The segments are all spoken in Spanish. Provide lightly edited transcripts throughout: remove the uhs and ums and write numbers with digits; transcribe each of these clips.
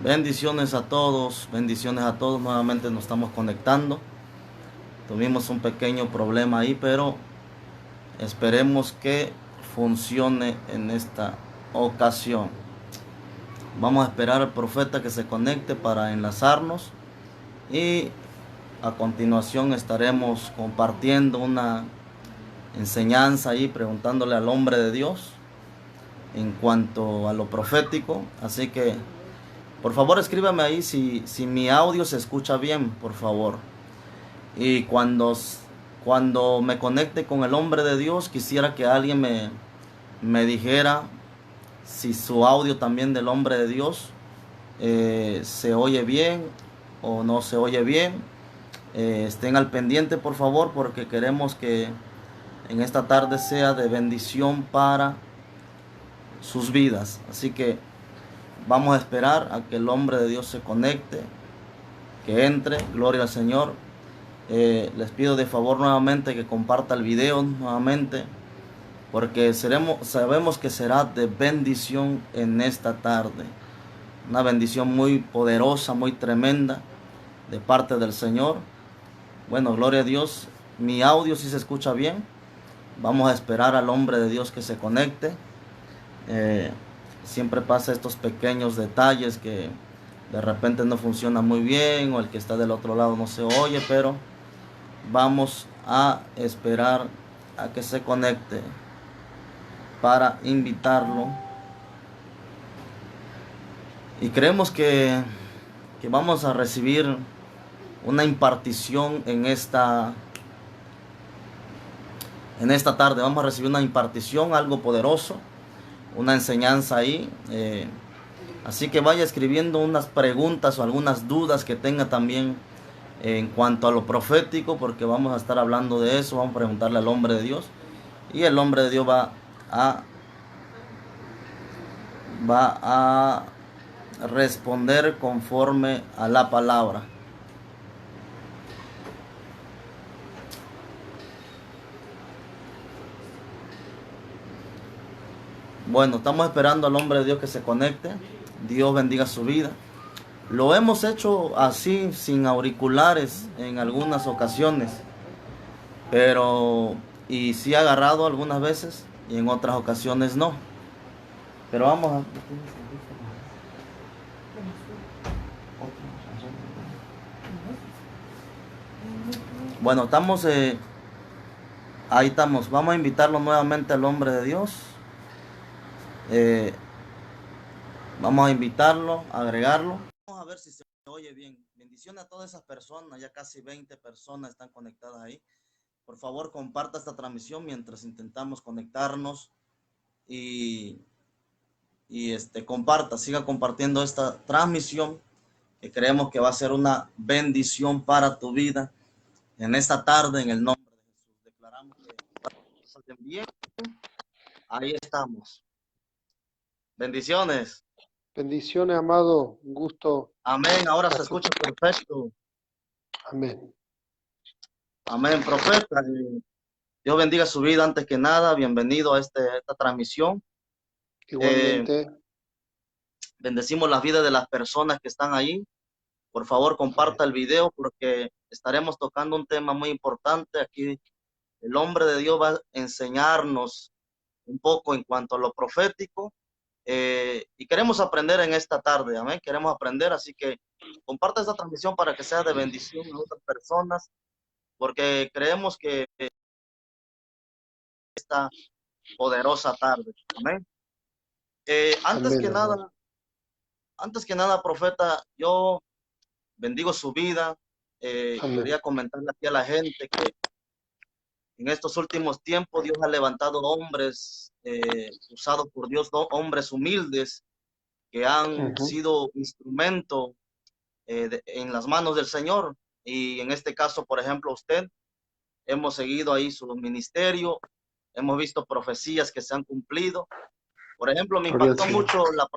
bendiciones a todos, nuevamente nos estamos conectando. Tuvimos un pequeño problema ahí, pero esperemos que funcione en esta ocasión. Vamos a esperar al profeta que se conecte para enlazarnos y a continuación estaremos compartiendo una enseñanza ahí, preguntándole al hombre de Dios en cuanto a lo profético. Así que por favor escríbame ahí si mi audio se escucha bien, por favor. Y cuando me conecte con el hombre de Dios, quisiera que alguien me dijera si su audio también del hombre de Dios se oye bien o no se oye bien. Estén al pendiente, por favor, porque queremos que en esta tarde sea de bendición para sus vidas. Así que vamos a esperar a que el hombre de Dios se conecte, que entre. Gloria al Señor. Les pido de favor nuevamente que comparta el video nuevamente, porque sabemos que será de bendición en esta tarde. Una bendición muy poderosa, muy tremenda de parte del Señor. Bueno, gloria a Dios. Mi audio sí se escucha bien. Vamos a esperar al hombre de Dios que se conecte. Eh, Siempre pasa estos pequeños detalles que de repente no funciona muy bien o el que está del otro lado no se oye, pero vamos a esperar a que se conecte para invitarlo. Y creemos que vamos a recibir una impartición en esta tarde. Vamos a recibir una impartición, algo poderoso, una enseñanza ahí. Así que vaya escribiendo unas preguntas o algunas dudas que tenga también en cuanto a lo profético, porque vamos a estar hablando de eso. Vamos a preguntarle al hombre de Dios y el hombre de Dios a, va a responder conforme a la palabra. Bueno, estamos esperando al hombre de Dios que se conecte. Dios bendiga su vida. Lo hemos hecho así, sin auriculares, en algunas ocasiones, pero y sí ha agarrado algunas veces y en otras ocasiones no. Pero vamos a... Bueno, ahí estamos. Vamos a invitarlo nuevamente al hombre de Dios. Eh, Vamos a invitarlo, a agregarlo. Vamos a ver si se oye bien. Bendiciones a todas esas personas. Ya casi 20 personas están conectadas ahí. Por favor, comparta esta transmisión mientras intentamos conectarnos y, comparta, siga compartiendo esta transmisión que creemos que va a ser una bendición para tu vida en esta tarde en el nombre de Jesús. Declaramos que salgan bien. Ahí estamos. Bendiciones. Bendiciones, amado. Un gusto. Amén. Ahora se escucha perfecto. Amén. Amén, profeta. Dios bendiga su vida antes que nada. Bienvenido a esta transmisión. Igualmente. Bendecimos las vidas de las personas que están ahí. Por favor, comparta el video porque estaremos tocando un tema muy importante. Aquí el hombre de Dios va a enseñarnos un poco en cuanto a lo profético. Y queremos aprender en esta tarde. Amén. Queremos aprender. Así que comparta esta transmisión para que sea de bendición a otras personas, porque creemos que esta poderosa tarde. Amén. Antes Amén, que amado. nada, profeta, yo bendigo su vida. Quería comentarle aquí a la gente que en estos últimos tiempos Dios ha levantado hombres usados por Dios, hombres humildes que han sido instrumento en las manos del Señor. Y en este caso, por ejemplo, usted, hemos seguido ahí su ministerio, hemos visto profecías que se han cumplido. Por ejemplo, me impactó mucho la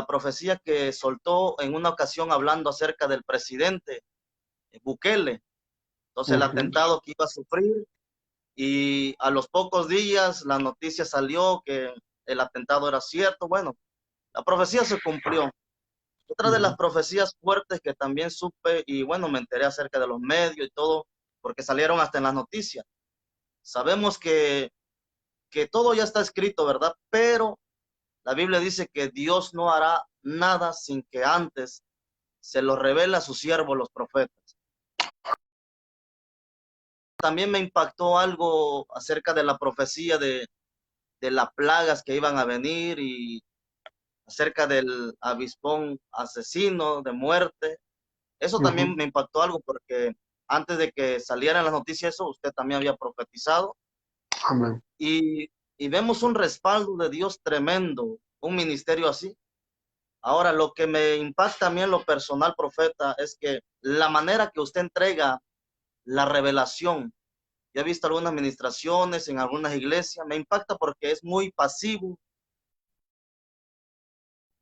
profecía que soltó en una ocasión hablando acerca del presidente Bukele. Entonces, el atentado que iba a sufrir, y a los pocos días la noticia salió que el atentado era cierto. Bueno, la profecía se cumplió. Otra de las profecías fuertes que también supe, y bueno, me enteré acerca de los medios y todo, porque salieron hasta en las noticias. Sabemos que todo ya está escrito, ¿verdad? Pero la Biblia dice que Dios no hará nada sin que antes se lo revele a sus siervos, los profetas. También me impactó algo acerca de la profecía de las plagas que iban a venir y acerca del avispón asesino de muerte. Eso también me impactó algo porque antes de que salieran las noticias, eso usted también había profetizado. Amén. Y vemos un respaldo de Dios tremendo, un ministerio así. Ahora, lo que me impacta a mí en lo personal, profeta, es que la manera que usted entrega la revelación, ya he visto algunas administraciones en algunas iglesias, me impacta porque es muy pasivo,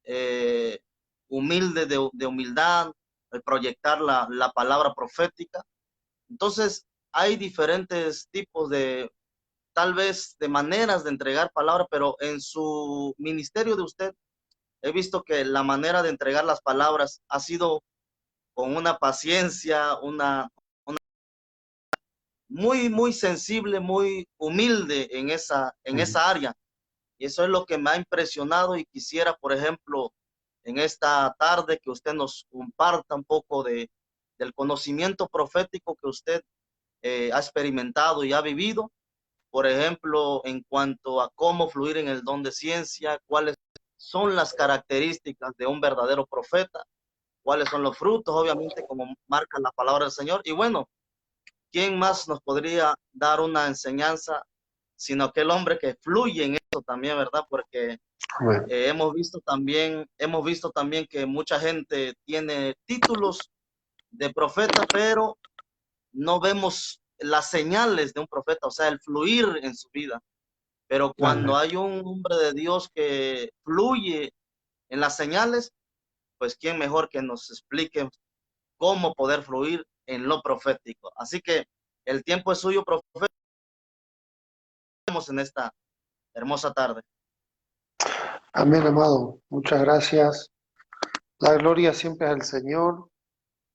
eh, humilde de humildad, el proyectar la palabra profética. Entonces, hay diferentes tipos de, tal vez, de maneras de entregar palabra, pero en su ministerio de usted, he visto que la manera de entregar las palabras ha sido con una paciencia, muy sensible, muy humilde en esa área. Y eso es lo que me ha impresionado y quisiera, por ejemplo, en esta tarde que usted nos comparta un poco del conocimiento profético que usted ha experimentado y ha vivido, por ejemplo, en cuanto a cómo fluir en el don de ciencia, cuáles son las características de un verdadero profeta, cuáles son los frutos, obviamente, como marca la palabra del Señor. Y bueno, ¿quién más nos podría dar una enseñanza, sino aquel hombre que fluye en eso también, ¿verdad? Porque Amén. hemos visto también que mucha gente tiene títulos de profeta, pero no vemos las señales de un profeta, o sea, el fluir en su vida. Pero cuando Amén. hay un hombre de Dios que fluye en las señales, pues quién mejor que nos explique cómo poder fluir en lo profético. Así que el tiempo es suyo, profeta, en esta hermosa tarde. Amén, amado. Muchas gracias. La gloria siempre es al Señor.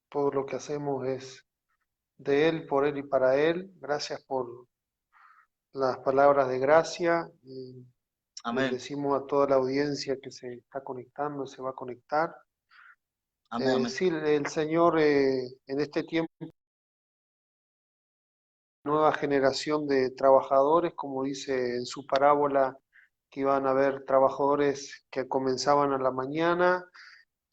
Todo lo que hacemos es de Él, por Él y para Él. Gracias por las palabras de gracia. Amén, Bendecimos a toda la audiencia que se está conectando, se va a conectar. amén, amén, Sí, el Señor en este tiempo, nueva generación de trabajadores, como dice en su parábola, que iban a haber trabajadores que comenzaban a la mañana,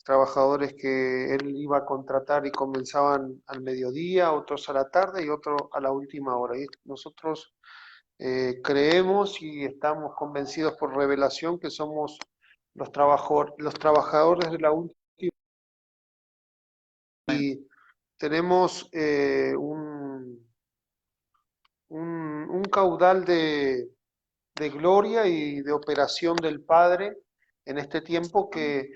trabajadores que él iba a contratar y comenzaban al mediodía, otros a la tarde y otros a la última hora. Y nosotros creemos y estamos convencidos por revelación que somos los trabajadores de la última y tenemos un caudal de gloria y de operación del Padre en este tiempo amén,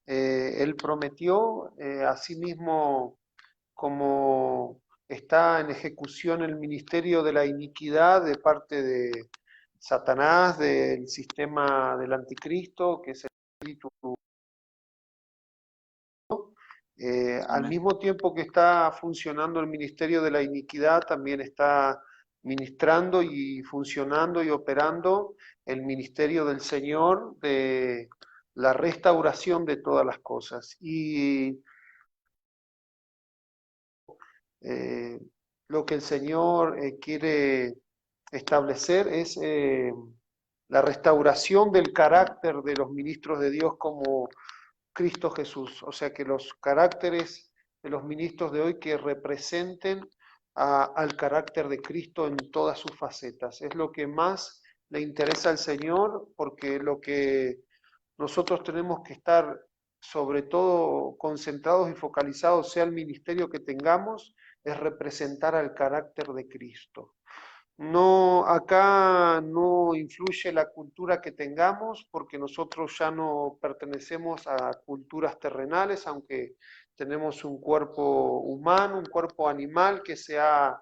que Él prometió, asimismo como está en ejecución el ministerio de la iniquidad de parte de Satanás, del sistema del anticristo, que es el espíritu. Al amén, mismo tiempo que está funcionando el ministerio de la iniquidad, también está ministrando y funcionando y operando el ministerio del Señor de la restauración de todas las cosas. Y eh, lo que el Señor quiere establecer es la restauración del carácter de los ministros de Dios como Cristo Jesús, o sea que los caracteres de los ministros de hoy que representen al carácter de Cristo en todas sus facetas. Es lo que más le interesa al Señor, porque lo que nosotros tenemos que estar sobre todo concentrados y focalizados, sea el ministerio que tengamos, es representar al carácter de Cristo. No, acá no influye la cultura que tengamos, porque nosotros ya no pertenecemos a culturas terrenales, aunque tenemos un cuerpo humano, un cuerpo animal que se ha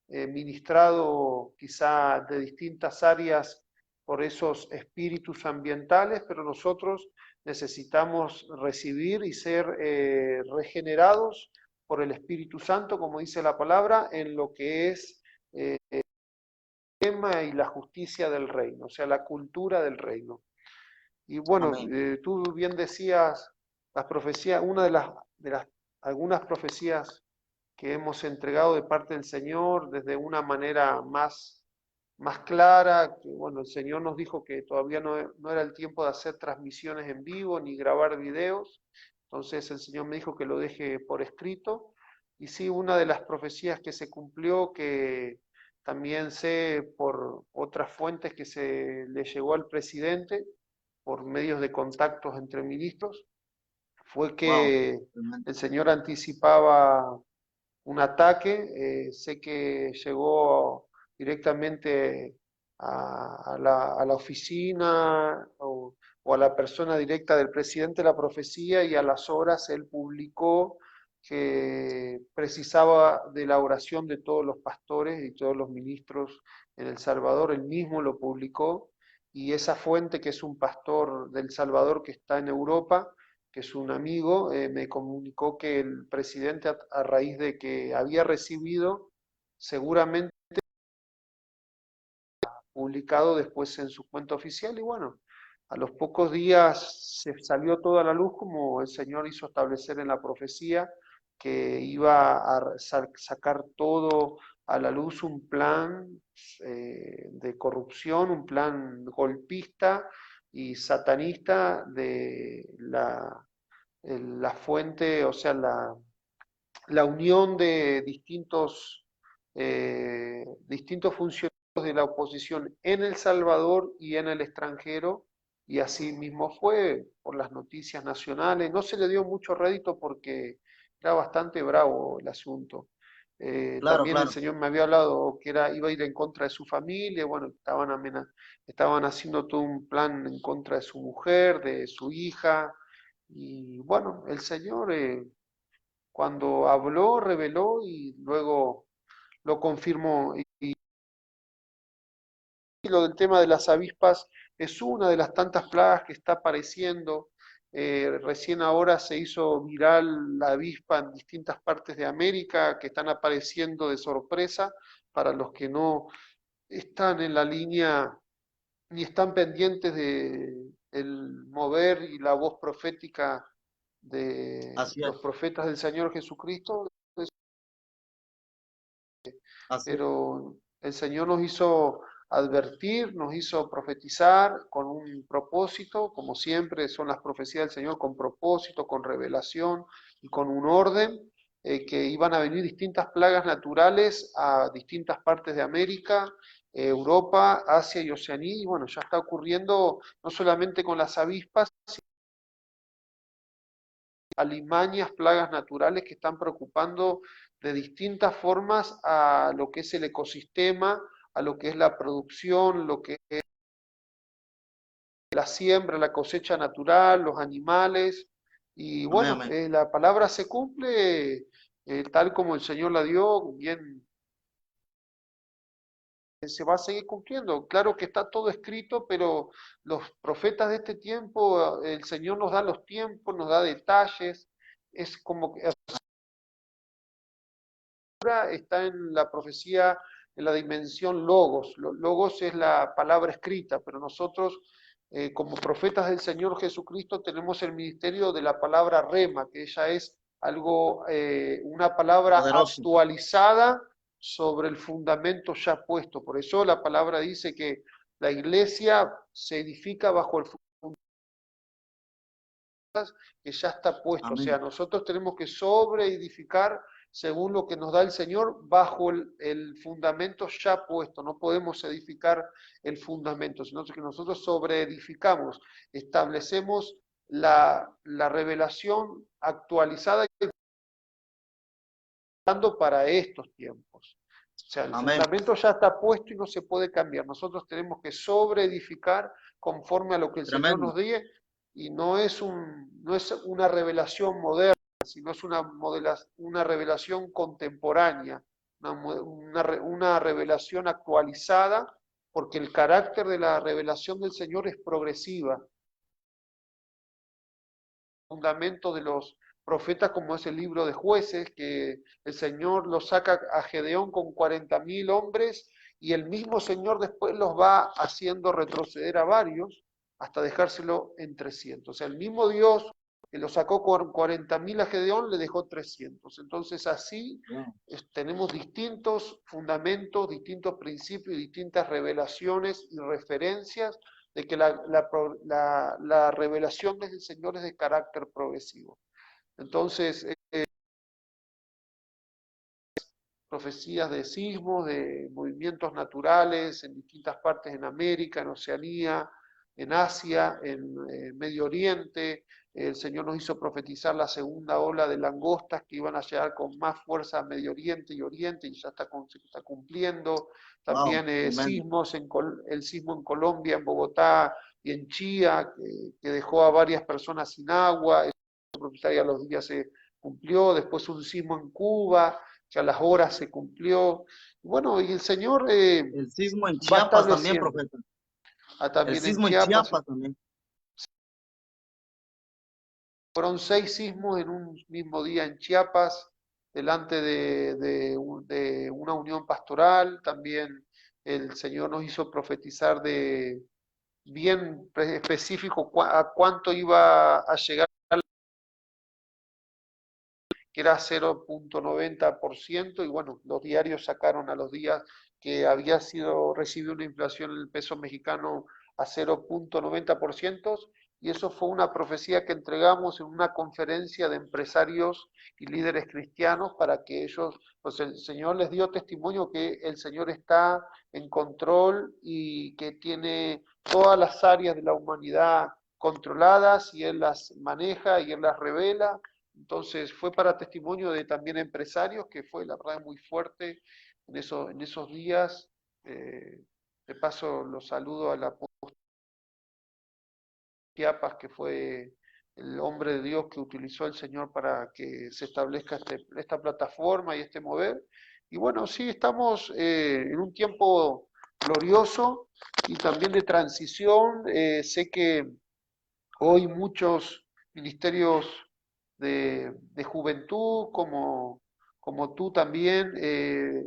ministrado quizá de distintas áreas por esos espíritus ambientales, pero nosotros necesitamos recibir y ser regenerados por el Espíritu Santo, como dice la palabra, en lo que es el tema y la justicia del reino, o sea, la cultura del reino. Y bueno, Amén. tú bien decías, las profecías, una de las algunas profecías que hemos entregado de parte del Señor desde una manera más clara, que bueno, el Señor nos dijo que todavía no era el tiempo de hacer transmisiones en vivo ni grabar videos, entonces el Señor me dijo que lo deje por escrito, y sí, una de las profecías que se cumplió, que también sé por otras fuentes que se le llegó al presidente, por medios de contactos entre ministros, fue Wow. que el Señor anticipaba un ataque. Sé que llegó directamente a la oficina o a la persona directa del presidente la profecía, y a las horas él publicó que precisaba de la oración de todos los pastores y todos los ministros en El Salvador. Él mismo lo publicó, y esa fuente, que es un pastor del Salvador que está en Europa, que es un amigo, me comunicó que el presidente, a raíz de que había recibido, seguramente publicado después en su cuenta oficial, y bueno, a los pocos días se salió toda la luz, como el Señor hizo establecer en la profecía, que iba a sacar todo a la luz, un plan de corrupción, un plan golpista y satanista de la fuente, o sea, la unión de distintos funcionarios de la oposición en El Salvador y en el extranjero, y así mismo fue por las noticias nacionales. No se le dio mucho rédito porque era bastante bravo el asunto. Claro, También el claro. Señor me había hablado que iba a ir en contra de su familia. Bueno, estaban haciendo todo un plan en contra de su mujer, de su hija, y bueno, el Señor cuando habló, reveló y luego lo confirmó. Y lo del tema de las avispas es una de las tantas plagas que está apareciendo. Recién ahora se hizo viral la avispa en distintas partes de América, que están apareciendo de sorpresa para los que no están en la línea ni están pendientes de el mover y la voz profética de Así los es. profetas del Señor Jesucristo. Así es. Pero el Señor nos hizo advertir, nos hizo profetizar con un propósito, como siempre son las profecías del Señor, con propósito, con revelación y con un orden, que iban a venir distintas plagas naturales a distintas partes de América, Europa, Asia y Oceanía, y bueno, ya está ocurriendo no solamente con las avispas, alimañas, plagas naturales que están preocupando de distintas formas a lo que es el ecosistema, a lo que es la producción, lo que es la siembra, la cosecha natural, los animales. Y Amén, bueno, amén. la palabra se cumple tal como el Señor la dio, bien se va a seguir cumpliendo. Claro que está todo escrito, pero los profetas de este tiempo, el Señor nos da los tiempos, nos da detalles. Es como que está en la profecía, en la dimensión logos. Logos es la palabra escrita, pero nosotros, como profetas del Señor Jesucristo, tenemos el ministerio de la palabra rema, que ella es algo, una palabra Poderoso. actualizada sobre el fundamento ya puesto. Por eso la palabra dice que la iglesia se edifica bajo el que ya está puesto. O sea, Amén. nosotros tenemos que sobreedificar según lo que nos da el Señor bajo el fundamento ya puesto. No podemos edificar el fundamento, sino que nosotros sobreedificamos, establecemos la revelación actualizada y dando para estos tiempos. O sea, el Amén. fundamento ya está puesto y no se puede cambiar. Nosotros tenemos que sobreedificar conforme a lo que el Señor Tremendo. nos diga, y no es una revelación moderna, sino es una revelación contemporánea, una revelación actualizada, porque el carácter de la revelación del Señor es progresiva. fundamentos de los profetas, como es el libro de Jueces, que el Señor los saca a Gedeón con 40.000 hombres y el mismo Señor después los va haciendo retroceder a varios hasta dejárselo en 300. O sea, el mismo Dios que lo sacó con 40.000 a Gedeón le dejó 300. Entonces así tenemos distintos fundamentos, distintos principios, distintas revelaciones y referencias de que la revelación del Señor es de carácter progresivo. Entonces, profecías de sismos, de movimientos naturales en distintas partes en América, en Oceanía, en Asia, en Medio Oriente. El Señor nos hizo profetizar la segunda ola de langostas que iban a llegar con más fuerza a Medio Oriente y Oriente y ya se está cumpliendo. Wow, También tremendo. el sismo en Colombia, en Bogotá y en Chía, que dejó a varias personas sin agua. Eso profecía a los días se cumplió. Después un sismo en Cuba, que a las horas se cumplió. Bueno, y el Señor El sismo en va Chiapas también, estableciendo. profeta. El También en sismo en Chiapas Chiapas también. fueron 6 sismos en un mismo día en Chiapas, delante de una unión pastoral. También el Señor nos hizo profetizar de bien específico a cuánto iba a llegar, que era 0,90%, y bueno, los diarios sacaron a los días que recibido una inflación en el peso mexicano a 0,90%, y eso fue una profecía que entregamos en una conferencia de empresarios y líderes cristianos para que ellos, pues el Señor les dio testimonio que el Señor está en control y que tiene todas las áreas de la humanidad controladas y Él las maneja y Él las revela. Entonces fue para testimonio de también empresarios, que fue la verdad muy fuerte en esos días. De paso los saludo al apóstol Chiapas, que fue el hombre de Dios que utilizó el Señor para que se establezca esta plataforma y este mover. Y bueno, sí, estamos en un tiempo glorioso y también de transición. Sé que hoy muchos ministerios de juventud, como tú también,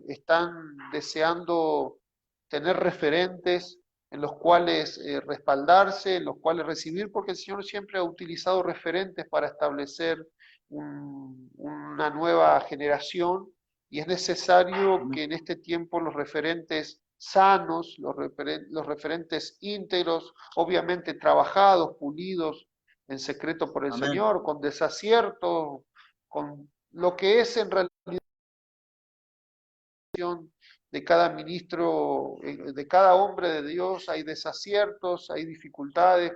están deseando tener referentes en los cuales respaldarse, en los cuales recibir, porque el Señor siempre ha utilizado referentes para establecer una nueva generación y es necesario Amén. que en este tiempo los referentes sanos, los referentes íntegros, obviamente trabajados, pulidos en secreto por el Amén. Señor, con desacierto, con lo que es en realidad de cada ministro, de cada hombre de Dios, hay desaciertos, hay dificultades.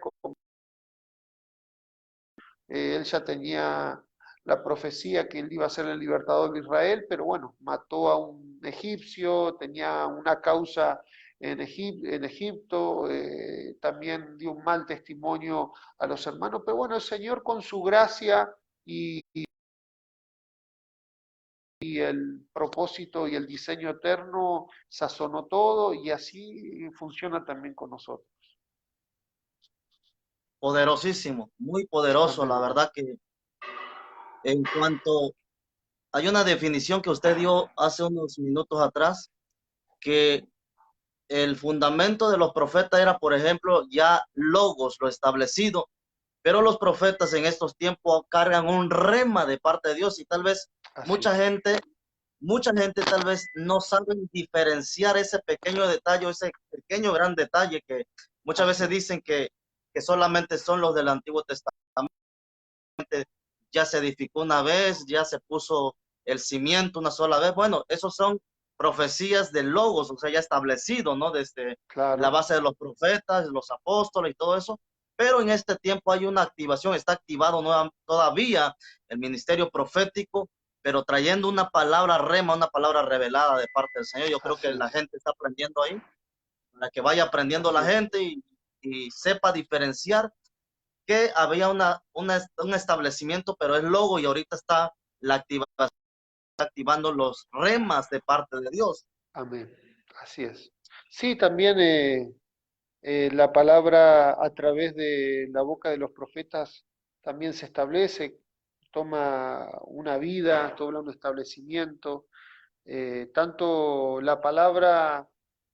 Él ya tenía la profecía que él iba a ser el libertador de Israel, pero bueno, mató a un egipcio, tenía una causa en Egipto, también dio un mal testimonio a los hermanos, pero bueno, el Señor con su gracia y el propósito y el diseño eterno sazonó todo y así funciona también con nosotros. Poderosísimo, muy poderoso, Amén, la hermano. verdad que en cuanto hay una definición que usted dio hace unos minutos atrás, que el fundamento de los profetas era, por ejemplo, ya logos, lo establecido, pero los profetas en estos tiempos cargan un rema de parte de Dios y tal vez Así mucha es. gente, mucha gente tal vez no sabe diferenciar ese pequeño detalle, ese pequeño gran detalle que muchas Así veces es. dicen que solamente son los del Antiguo Testamento. Ya se edificó una vez, ya se puso el cimiento una sola vez. Bueno, esos son profecías de logos, o sea, ya establecido, ¿no? Desde la Claro. base de los profetas, los apóstoles y todo eso. Pero en este tiempo hay una activación, está activado todavía el ministerio profético, pero trayendo una palabra rema, una palabra revelada de parte del Señor. Yo creo que Así la es. gente está aprendiendo ahí, para que vaya aprendiendo Así la es. gente y sepa diferenciar que había un establecimiento, pero es logo y ahorita está la activación, activando los remas de parte de Dios. Amén. Así es. Sí, también la palabra a través de la boca de los profetas también se establece, toma una vida, toma un establecimiento. Tanto la palabra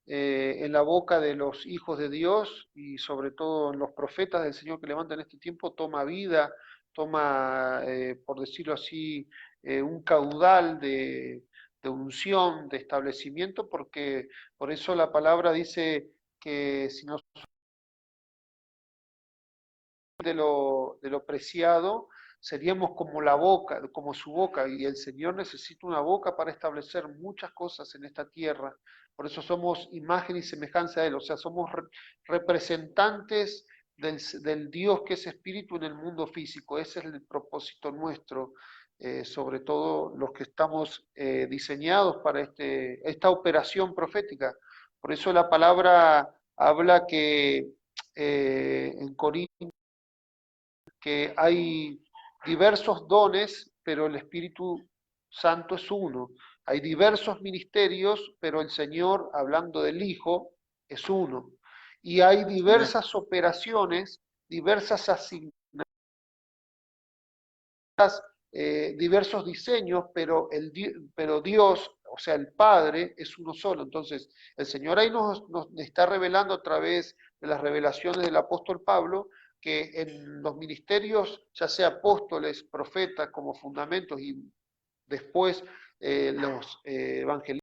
en la boca de los hijos de Dios y sobre todo en los profetas del Señor que levantan este tiempo, toma vida, toma, por decirlo así, un caudal de unción, de establecimiento, porque por eso la palabra dice que si no de lo preciado, seríamos como la boca, como su boca, y el Señor necesita una boca para establecer muchas cosas en esta tierra. Por eso somos imagen y semejanza de Él, o sea, somos representantes del Dios que es espíritu en el mundo físico. Ese es el propósito nuestro, sobre todo los que estamos diseñados para esta operación profética. Por eso la palabra habla que en Corintios que hay diversos dones, pero el Espíritu Santo es uno. Hay diversos ministerios, pero el Señor, hablando del Hijo, es uno. Y hay Amén. diversas operaciones, diversas asignaciones, diversos diseños, pero Dios, o sea, el Padre, es uno solo. Entonces, el Señor ahí nos está revelando a través de las revelaciones del apóstol Pablo que en los ministerios, ya sea apóstoles, profetas como fundamentos y después los evangelistas,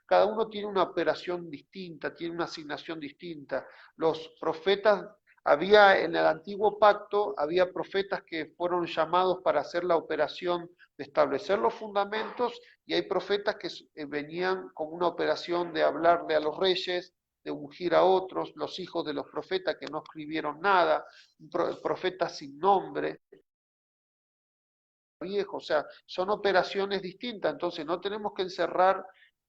cada uno tiene una operación distinta, tiene una asignación distinta. Los profetas, había en el antiguo pacto, había profetas que fueron llamados para hacer la operación de establecer los fundamentos y hay profetas que venían con una operación de hablarle a los reyes, de ungir a otros, los hijos de los profetas que no escribieron nada, profetas sin nombre, viejo, o sea, son operaciones distintas, entonces no tenemos que encerrar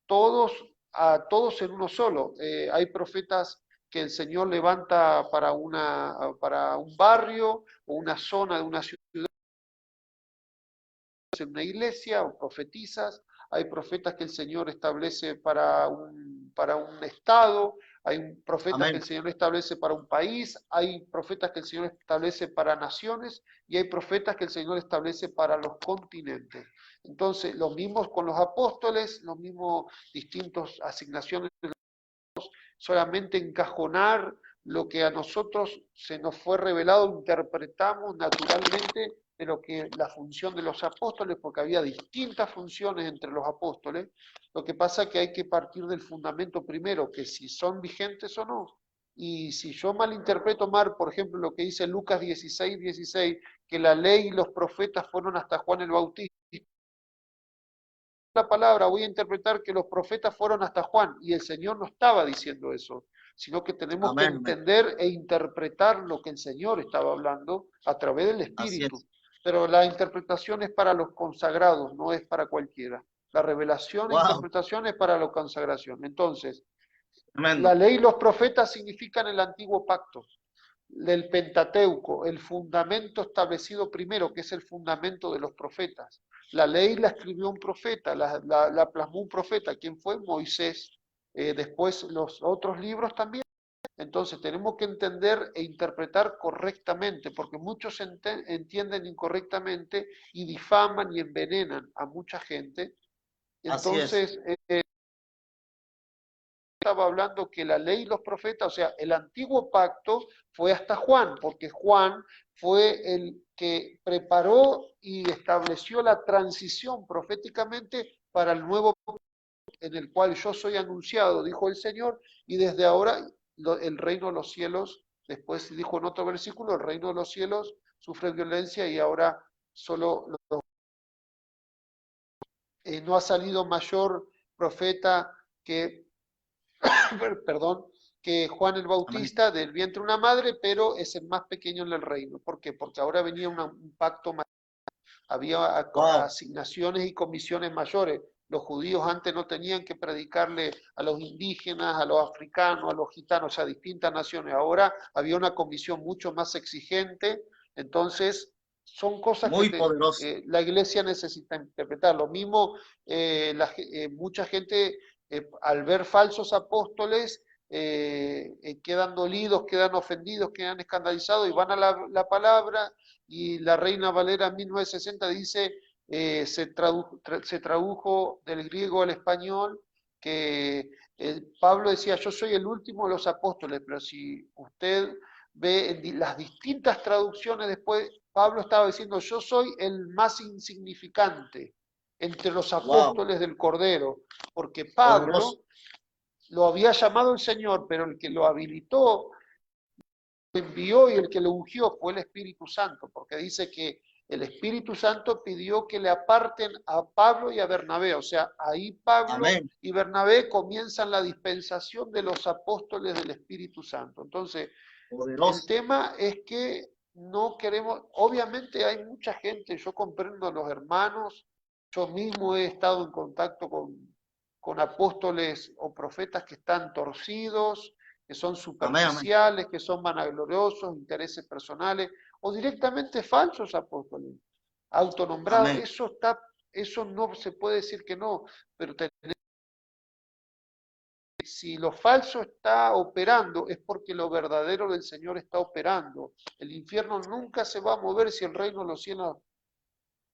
todos a todos en uno solo. Hay profetas que el Señor levanta para un barrio o una zona de una ciudad, en una iglesia o profetizas, hay profetas que el Señor establece para un estado, hay profetas que Amén. el Señor establece para un país, hay profetas que el Señor establece para naciones y hay profetas que el Señor establece para los continentes. Entonces, lo mismo con los apóstoles, lo mismo distintas asignaciones, solamente encajonar lo que a nosotros se nos fue revelado, interpretamos naturalmente de lo que la función de los apóstoles, porque había distintas funciones entre los apóstoles. Lo que pasa es que hay que partir del fundamento primero, que si son vigentes o no. Y si yo malinterpreto mal, por ejemplo, lo que dice Lucas 16:16, que la ley y los profetas fueron hasta Juan el Bautista, la palabra, voy a interpretar que los profetas fueron hasta Juan, y el Señor no estaba diciendo eso, sino que tenemos que Amén. Amén. entender e interpretar lo que el Señor estaba hablando a través del Así Espíritu. es. Pero la interpretación es para los consagrados, no es para cualquiera. La revelación e Wow. interpretación es para la consagración. Entonces, la Tremendo. ley y los profetas significan el antiguo pacto, del Pentateuco, el fundamento establecido primero, que es el fundamento de los profetas. La ley la escribió un profeta, la plasmó un profeta. ¿Quién fue? Moisés. Después los otros libros también. Entonces tenemos que entender e interpretar correctamente, porque muchos entienden incorrectamente y difaman y envenenan a mucha gente. Así es. Entonces, estaba hablando que la ley y los profetas, o sea, el antiguo pacto fue hasta Juan, porque Juan fue el que preparó y estableció la transición proféticamente para el nuevo pacto en el cual yo soy anunciado, dijo el Señor, y desde ahora el reino de los cielos, después dijo en otro versículo, el reino de los cielos sufre violencia y ahora solo no ha salido mayor profeta que perdón, que Juan el Amén. Bautista del vientre de una madre, pero es el más pequeño en el reino. ¿Por qué? Porque ahora venía un pacto más, había Wow. asignaciones y comisiones mayores. Los judíos antes no tenían que predicarle a los indígenas, a los africanos, a los gitanos, a distintas naciones. Ahora había una comisión mucho más exigente, entonces son cosas que Muy poderoso. la iglesia necesita interpretar. Lo mismo, mucha gente al ver falsos apóstoles quedan dolidos, quedan ofendidos, quedan escandalizados y van a la palabra, y la Reina Valera 1960 dice, se tradujo del griego al español, que Pablo decía, yo soy el último de los apóstoles, pero si usted ve en las distintas traducciones después, Pablo estaba diciendo, yo soy el más insignificante entre los Wow, apóstoles del Cordero, porque poderoso. Pablo lo había llamado el Señor, pero el que lo habilitó, lo envió, y el que lo ungió fue el Espíritu Santo, porque dice que el Espíritu Santo pidió que le aparten a Pablo y a Bernabé. O sea, ahí Pablo Amén. y Bernabé comienzan la dispensación de los apóstoles del Espíritu Santo. Entonces, el Poderoso. tema es que no queremos, obviamente hay mucha gente, yo comprendo a los hermanos, yo mismo he estado en contacto con apóstoles o profetas que están torcidos, que son Amén, amén. superficiales, que son vanagloriosos, intereses personales, o directamente falsos apóstoles, autonombrados. Amén. Eso no se puede decir que no, pero si lo falso está operando, es porque lo verdadero del Señor está operando. El infierno nunca se va a mover si el reino de los cielos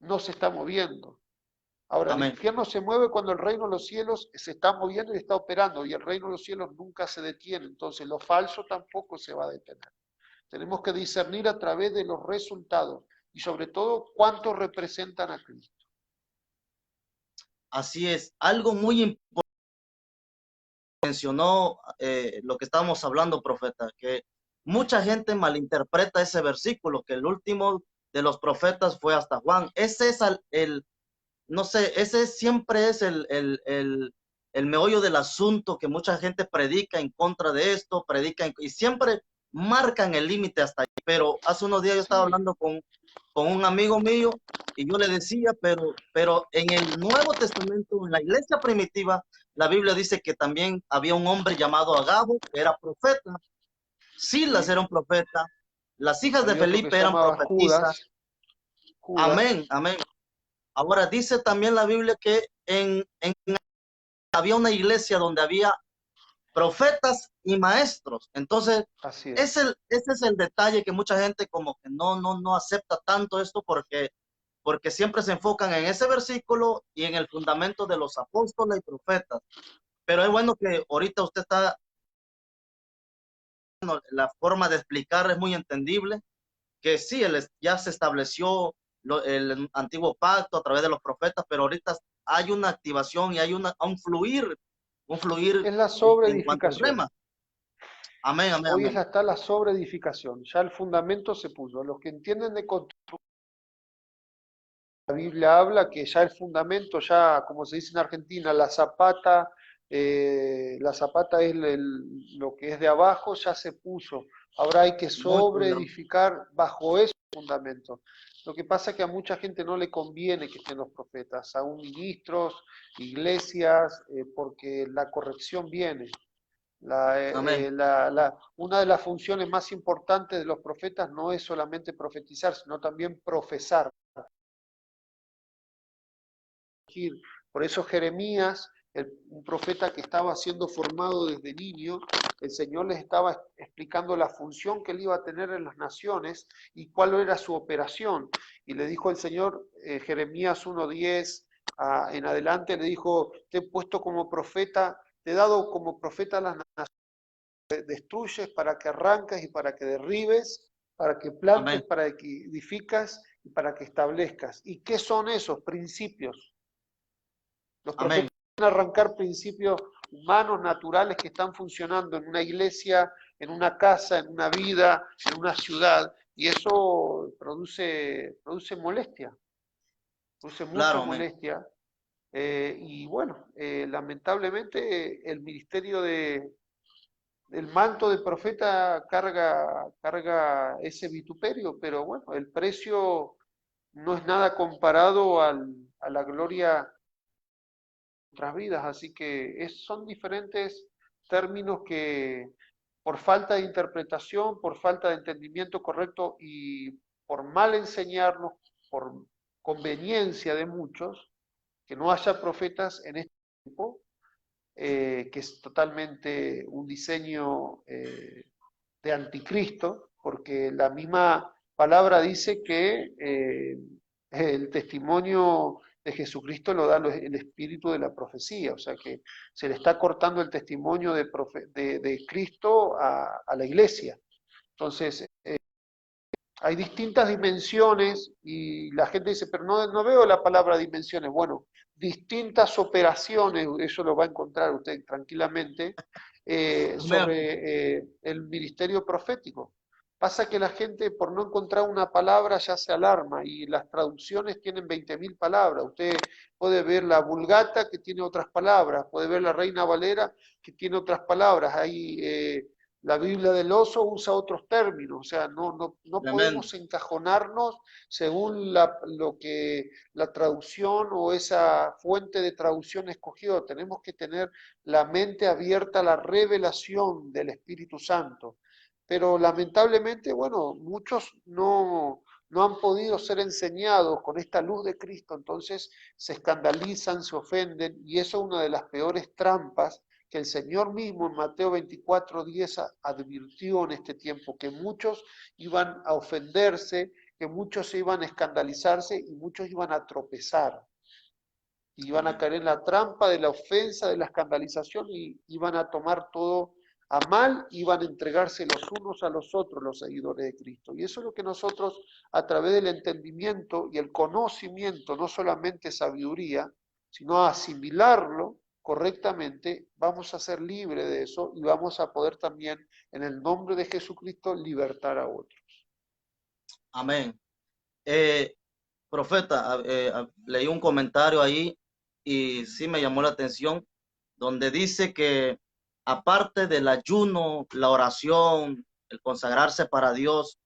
no se está moviendo. Ahora, el Amén. infierno se mueve cuando el reino de los cielos se está moviendo y está operando, y el reino de los cielos nunca se detiene. Entonces, lo falso tampoco se va a detener. Tenemos que discernir a través de los resultados y sobre todo cuántos representan a Cristo. Así es. Algo muy importante mencionó lo que estábamos hablando, profeta, que mucha gente malinterpreta ese versículo, que el último de los profetas fue hasta Juan. Ese es no sé, ese siempre es el meollo del asunto, que mucha gente predica en contra de esto, y siempre marcan el límite hasta ahí. Pero hace unos días yo estaba Sí, hablando con un amigo mío y yo le decía, pero en el Nuevo Testamento, en la iglesia primitiva, la Biblia dice que también había un hombre llamado Agabo, que era profeta. Silas sí. era un profeta. Las hijas de Había otro que Felipe se eran llamaba profetisas. Judas. Judas. Amén, amén. Ahora dice también la Biblia que había una iglesia donde había profetas y maestros. Entonces, Así es. ese es el detalle, que mucha gente como que no acepta tanto esto, porque siempre se enfocan en ese versículo y en el fundamento de los apóstoles y profetas. Pero es bueno que ahorita usted está, la forma de explicar es muy entendible, que sí, ya se estableció el antiguo pacto a través de los profetas, pero ahorita hay una activación y hay un fluir Es la en cuanto al sobreedificación. rema. Amén, amén, Hoy amén. está la sobreedificación. Ya el fundamento se puso. Los que entienden de construcción, la Biblia habla que ya el fundamento, ya como se dice en Argentina, la zapata es lo que es de abajo, ya se puso. Ahora hay que Muy poderoso. sobreedificar bajo ese fundamento. Lo que pasa es que a mucha gente no le conviene que estén los profetas, aún ministros, iglesias, porque la corrección viene. Amén, Una de las funciones más importantes de los profetas no es solamente profetizar, sino también profesar. Por eso Jeremías, un profeta que estaba siendo formado desde niño, el Señor les estaba explicando la función que él iba a tener en las naciones y cuál era su operación. Y le dijo el Señor, Jeremías 1:10 en adelante, le dijo, te he puesto como profeta, te he dado como profeta a las naciones, destruyes para que arrancas y para que derribes, para que plantes, amén, para que edificas y para que establezcas. ¿Y qué son esos principios? Los amén, profetas van a arrancar principios humanos, naturales, que están funcionando en una iglesia, en una casa, en una vida, en una ciudad, y eso produce molestia, produce mucha claro, amén. molestia. Y bueno, lamentablemente el ministerio del manto de profeta carga ese vituperio, pero bueno, el precio no es nada comparado a la gloria nuestras vidas, así que son diferentes términos que por falta de interpretación, por falta de entendimiento correcto y por mal enseñarnos, por conveniencia de muchos, que no haya profetas en este tiempo, que es totalmente un diseño de anticristo, porque la misma palabra dice que el testimonio de Jesucristo lo da el espíritu de la profecía, o sea que se le está cortando el testimonio de Cristo a la iglesia. Entonces, hay distintas dimensiones y la gente dice, pero no veo la palabra dimensiones. Bueno, distintas operaciones, eso lo va a encontrar usted tranquilamente, Amén. sobre el ministerio profético. Pasa que la gente por no encontrar una palabra ya se alarma y las traducciones tienen 20.000 palabras. Usted puede ver la Vulgata que tiene otras palabras, puede ver la Reina Valera que tiene otras palabras. Hay la Biblia del oso usa otros términos, o sea, no Amén. podemos encajonarnos según lo que la traducción o esa fuente de traducción escogió. Tenemos que tener la mente abierta a la revelación del Espíritu Santo. Pero lamentablemente, bueno, muchos no han podido ser enseñados con esta luz de Cristo, entonces se escandalizan, se ofenden, y eso es una de las peores trampas que el Señor mismo en Mateo 24:10 advirtió en este tiempo, que muchos iban a ofenderse, que muchos se iban a escandalizarse y muchos iban a tropezar, iban a Amén. caer en la trampa de la ofensa, de la escandalización y iban a tomar todo a mal, iban a entregarse los unos a los otros los seguidores de Cristo. Y eso es lo que nosotros a través del entendimiento y el conocimiento, no solamente sabiduría, sino asimilarlo correctamente, vamos a ser libres de eso y vamos a poder también, en el nombre de Jesucristo, libertar a otros. Amén. Eh, Profeta, leí un comentario ahí y sí me llamó la atención, donde dice que aparte del ayuno, la oración, el consagrarse para Dios,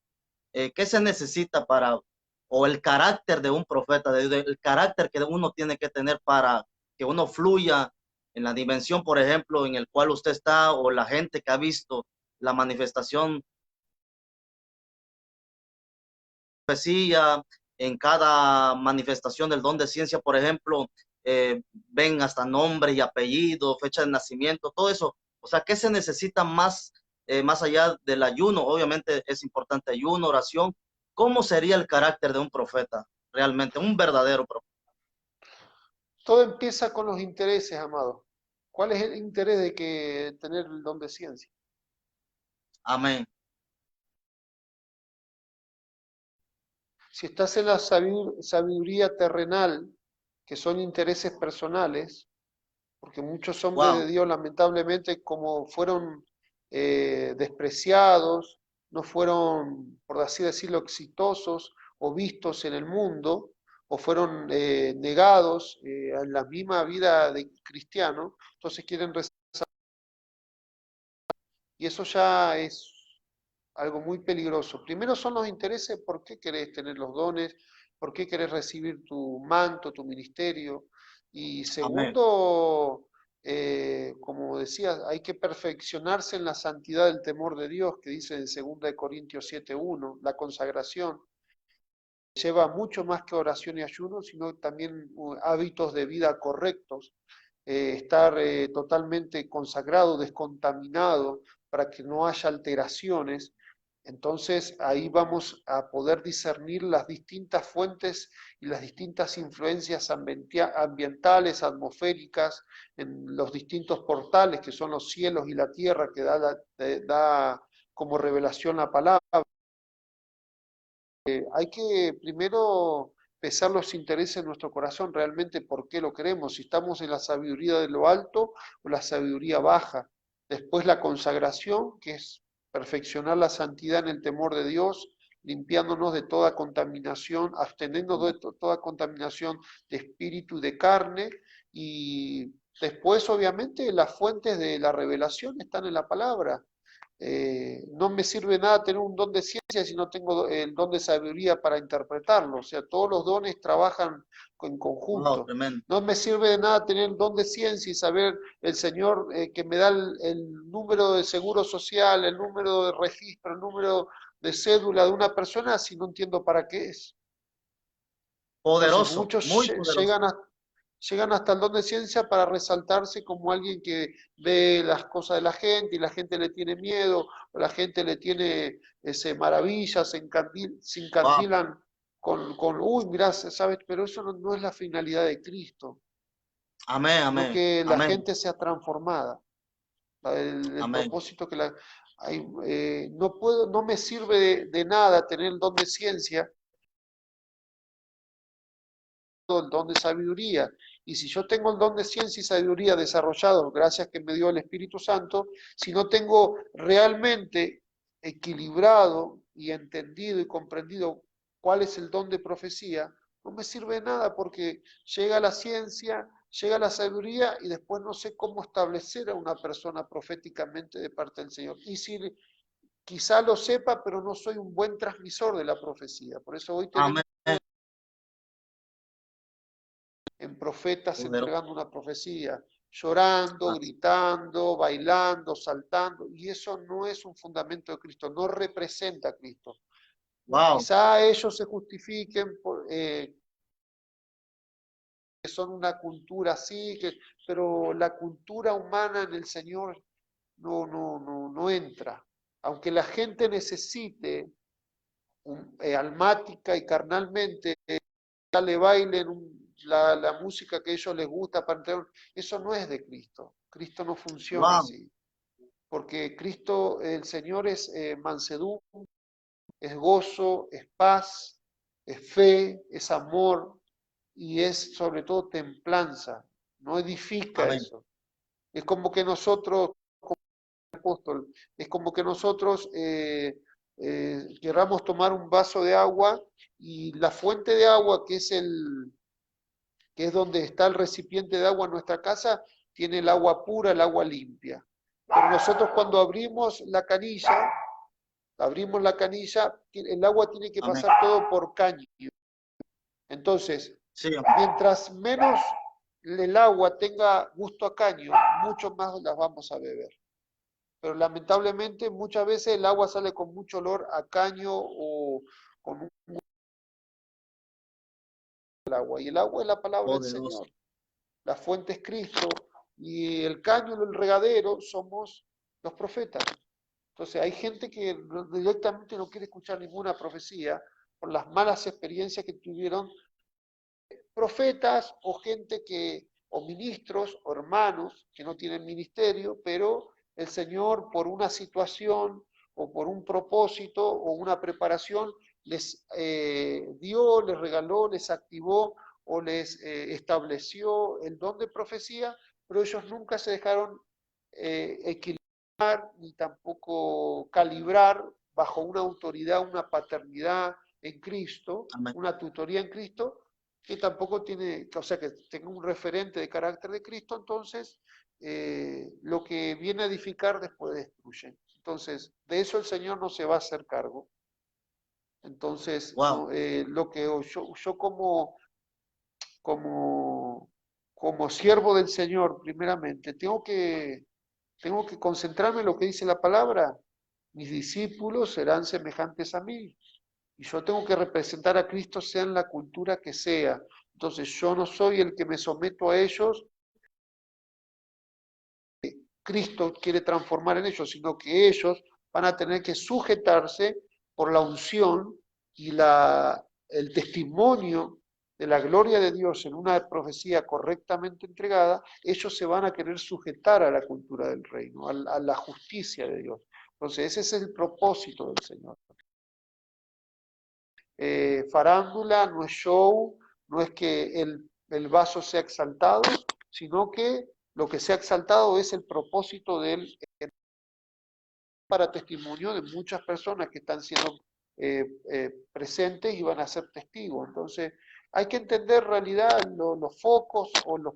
¿qué se necesita para, o el carácter de un profeta, el carácter que uno tiene que tener para que uno fluya en la dimensión, por ejemplo, en el cual usted está, o la gente que ha visto la manifestación profecía, en cada manifestación del don de ciencia, por ejemplo, ven hasta nombre y apellido, fecha de nacimiento, todo eso? O sea, ¿qué se necesita más, más allá del ayuno? Obviamente es importante ayuno, oración. ¿Cómo sería el carácter de un profeta realmente, un verdadero profeta? Todo empieza con los intereses, amado. ¿Cuál es el interés de que tener el don de ciencia? Amén. Si estás en la sabiduría terrenal, que son intereses personales, porque muchos hombres Wow. de Dios lamentablemente como fueron despreciados, no fueron, por así decirlo, exitosos o vistos en el mundo, o fueron negados en la misma vida de cristiano, entonces quieren y eso ya es algo muy peligroso. Primero son los intereses, ¿por qué querés tener los dones? ¿Por qué querés recibir tu manto, tu ministerio? Y Amén. segundo, como decía, hay que perfeccionarse en la santidad del temor de Dios, que dice en 2 Corintios 7:1, la consagración lleva mucho más que oración y ayuno, sino también hábitos de vida correctos, estar totalmente consagrado, descontaminado, para que no haya alteraciones. Entonces ahí vamos a poder discernir las distintas fuentes y las distintas influencias ambientales, atmosféricas, en los distintos portales que son los cielos y la tierra que da como revelación la palabra. Hay que primero pesar los intereses de nuestro corazón, realmente por qué lo queremos, si estamos en la sabiduría de lo alto o la sabiduría baja. Después la consagración, que es perfeccionar la santidad en el temor de Dios, limpiándonos de toda contaminación, absteniéndonos de toda contaminación de espíritu y de carne. Y después, obviamente, las fuentes de la revelación están en la palabra. No me sirve nada tener un don de ciencia si no tengo el don de sabiduría para interpretarlo. O sea, todos los dones trabajan en Wow, conjunto. tremendo. No me sirve de nada tener el don de ciencia y saber el Señor que me da el número de seguro social, el número de registro, el número de cédula de una persona si no entiendo para qué es. Entonces Poderoso, muchos muy poderoso. llegan a llegan hasta el don de ciencia para resaltarse como alguien que ve las cosas de la gente y la gente le tiene miedo, o la gente le tiene maravillas, se Wow. encandilan uy, mirá, ¿sabes? Pero eso no es la finalidad de Cristo, Amén, sino amén, que la amén, gente sea transformada. El amén. propósito que no puedo, no me sirve de nada tener el don de ciencia, el don de sabiduría. Y si yo tengo el don de ciencia y sabiduría desarrollado, gracias que me dio el Espíritu Santo, si no tengo realmente equilibrado y entendido y comprendido cuál es el don de profecía, no me sirve de nada porque llega la ciencia, llega la sabiduría y después no sé cómo establecer a una persona proféticamente de parte del Señor. Y si quizá lo sepa, pero no soy un buen transmisor de la profecía. Por eso hoy tenemos Amén. en profetas Poderoso. entregando una profecía, llorando, gritando, bailando, saltando, y eso no es un fundamento de Cristo, no representa a Cristo. Wow. Quizá ellos se justifiquen que son una cultura así, pero la cultura humana en el Señor no entra. Aunque la gente necesite almática y carnalmente le bailen la música que a ellos les gusta para entrar. Eso no es de Cristo. Cristo no funciona Wow. así. Porque Cristo, el Señor es mansedumbre, es gozo, es paz, es fe, es amor y es sobre todo templanza. No edifica Amén. eso. Es como que nosotros, apóstol, es como que nosotros querramos tomar un vaso de agua y la fuente de agua, que es donde está el recipiente de agua en nuestra casa, tiene el agua pura, el agua limpia. Pero nosotros cuando abrimos la canilla, el agua tiene que Amén. pasar todo por caño. Entonces, Sí, amén. mientras menos el agua tenga gusto a caño, mucho más las vamos a beber. Pero lamentablemente muchas veces el agua sale con mucho olor a caño o con un agua. Y el agua es la palabra del Poderoso. Señor. La fuente es Cristo y el caño del regadero somos los profetas. Entonces hay gente que directamente no quiere escuchar ninguna profecía por las malas experiencias que tuvieron profetas o gente o ministros o hermanos que no tienen ministerio, pero el Señor por una situación o por un propósito o una preparación les dio, les regaló, les activó o les estableció el don de profecía, pero ellos nunca se dejaron equilibrar ni tampoco calibrar bajo una autoridad, una paternidad en Cristo, Amén. una tutoría en Cristo, que tampoco tiene, o sea, que tenga un referente de carácter de Cristo, entonces lo que viene a edificar después destruye. Entonces, de eso el Señor no se va a hacer cargo. Entonces, Wow. no, lo que yo como, como siervo del Señor, primeramente, tengo que concentrarme en lo que dice la palabra. Mis discípulos serán semejantes a mí. Y yo tengo que representar a Cristo sea en la cultura que sea. Entonces yo no soy el que me someto a ellos, Cristo quiere transformar en ellos, sino que ellos van a tener que sujetarse por la unción y el testimonio de la gloria de Dios en una profecía correctamente entregada, ellos se van a querer sujetar a la cultura del reino, a la justicia de Dios. Entonces ese es el propósito del Señor. Farándula no es show, no es que el vaso sea exaltado, sino que lo que sea exaltado es el propósito de él para testimonio de muchas personas que están siendo presentes y van a ser testigos. Entonces, hay que entender en realidad los focos o los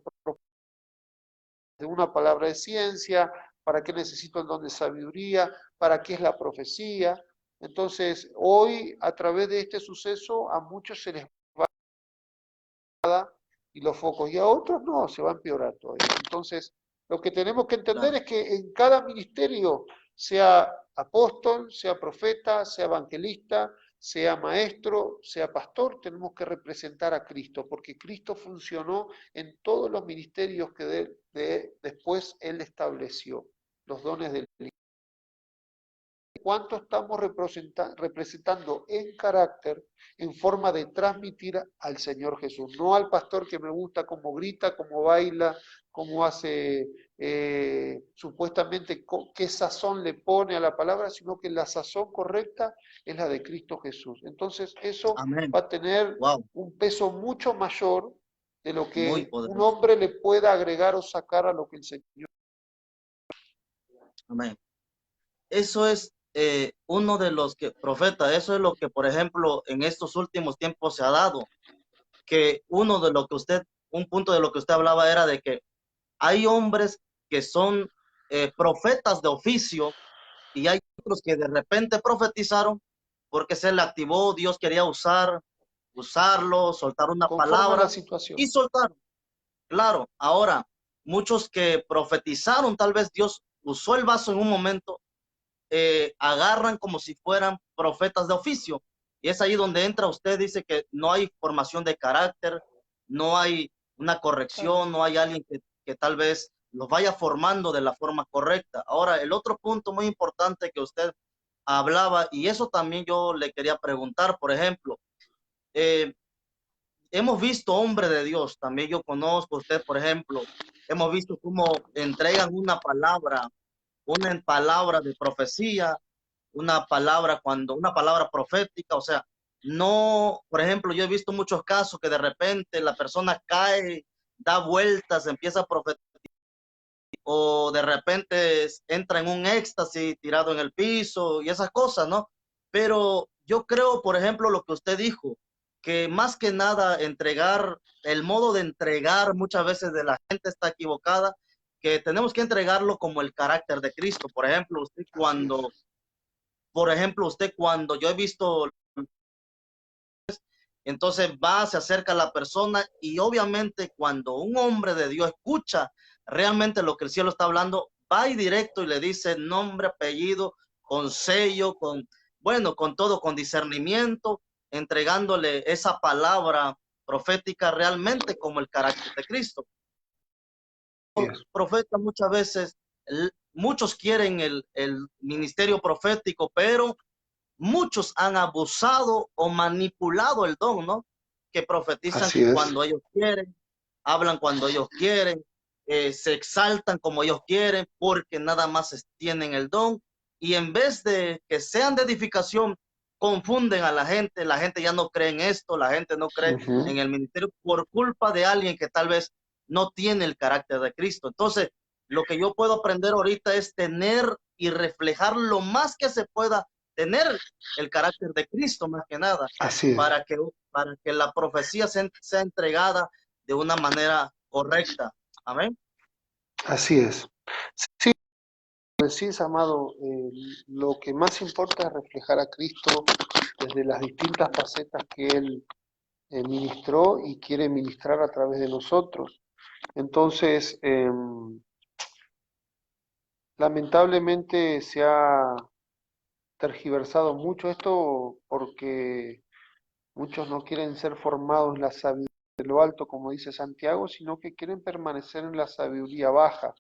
de una palabra de ciencia, para qué necesito el don de sabiduría, para qué es la profecía. Entonces, hoy, a través de este suceso, a muchos se les y los focos, y a otros no, se va a empeorar todavía. Entonces, lo que tenemos que entender Claro. es que en cada ministerio, sea apóstol, sea profeta, sea evangelista, sea maestro, sea pastor, tenemos que representar a Cristo, porque Cristo funcionó en todos los ministerios que después Él estableció, los dones del cuánto estamos representando en carácter, en forma de transmitir al Señor Jesús, no al pastor que me gusta cómo grita, cómo baila, cómo hace, supuestamente qué sazón le pone a la palabra, sino que la sazón correcta es la de Cristo Jesús. Entonces eso Amén. va a tener Wow, un peso mucho mayor de lo muy que un poderoso. hombre le pueda agregar o sacar a lo que el Señor. Amén. Eso es uno de los que, profeta, eso es lo que, por ejemplo, en estos últimos tiempos se ha dado, que uno de lo que usted, un punto de lo que usted hablaba era de que hay hombres que son profetas de oficio y hay otros que de repente profetizaron porque se le activó, Dios quería usarlo, soltar una Conforme a la palabra situación. y soltaron. Claro, ahora, muchos que profetizaron, tal vez Dios usó el vaso en un momento, agarran como si fueran profetas de oficio. Y es ahí donde entra usted, dice que no hay formación de carácter, no hay una Claro. corrección, no hay alguien que tal vez los vaya formando de la forma correcta. Ahora, el otro punto muy importante que usted hablaba, y eso también yo le quería preguntar, por ejemplo, eh, hemos visto hombre de Dios, también yo conozco usted, por ejemplo, hemos visto cómo entregan una palabra de profecía, una palabra profética, o sea, no, por ejemplo, yo he visto muchos casos que de repente la persona cae, da vueltas, empieza a profetizar, o de repente entra en un éxtasis tirado en el piso y esas cosas, ¿no? Pero yo creo, por ejemplo, lo que usted dijo, que más que nada entregar, el modo de entregar muchas veces de la gente está equivocada, que tenemos que entregarlo como el carácter de Cristo. Así es. Por ejemplo, usted cuando yo he visto, entonces va, se acerca a la persona y obviamente cuando un hombre de Dios escucha realmente lo que el cielo está hablando, va y directo y le dice nombre, apellido, con sello, bueno, con todo, con discernimiento, entregándole esa palabra profética realmente como el carácter de Cristo. Así es. Profeta muchas veces, muchos quieren el ministerio profético, pero muchos han abusado o manipulado el don, ¿no? Que profetizan Así es. cuando ellos quieren, hablan cuando ellos quieren, se exaltan como ellos quieren, porque nada más tienen el don. Y en vez de que sean de edificación, confunden a la gente ya no cree en esto, la gente no cree Ujú. en el ministerio por culpa de alguien que tal vez no tiene el carácter de Cristo. Entonces, lo que yo puedo aprender ahorita es tener y reflejar lo más que se pueda, tener el carácter de Cristo más que nada, Así es. para que, para que la profecía sea entregada de una manera correcta. Amén. Así es. Sí, decís, amado, lo que más importa es reflejar a Cristo desde las distintas facetas que Él ministró y quiere ministrar a través de nosotros. Entonces, lamentablemente se ha tergiversado mucho esto porque muchos no quieren ser formados en la sabiduría de lo alto, como dice Santiago, sino que quieren permanecer en la sabiduría baja,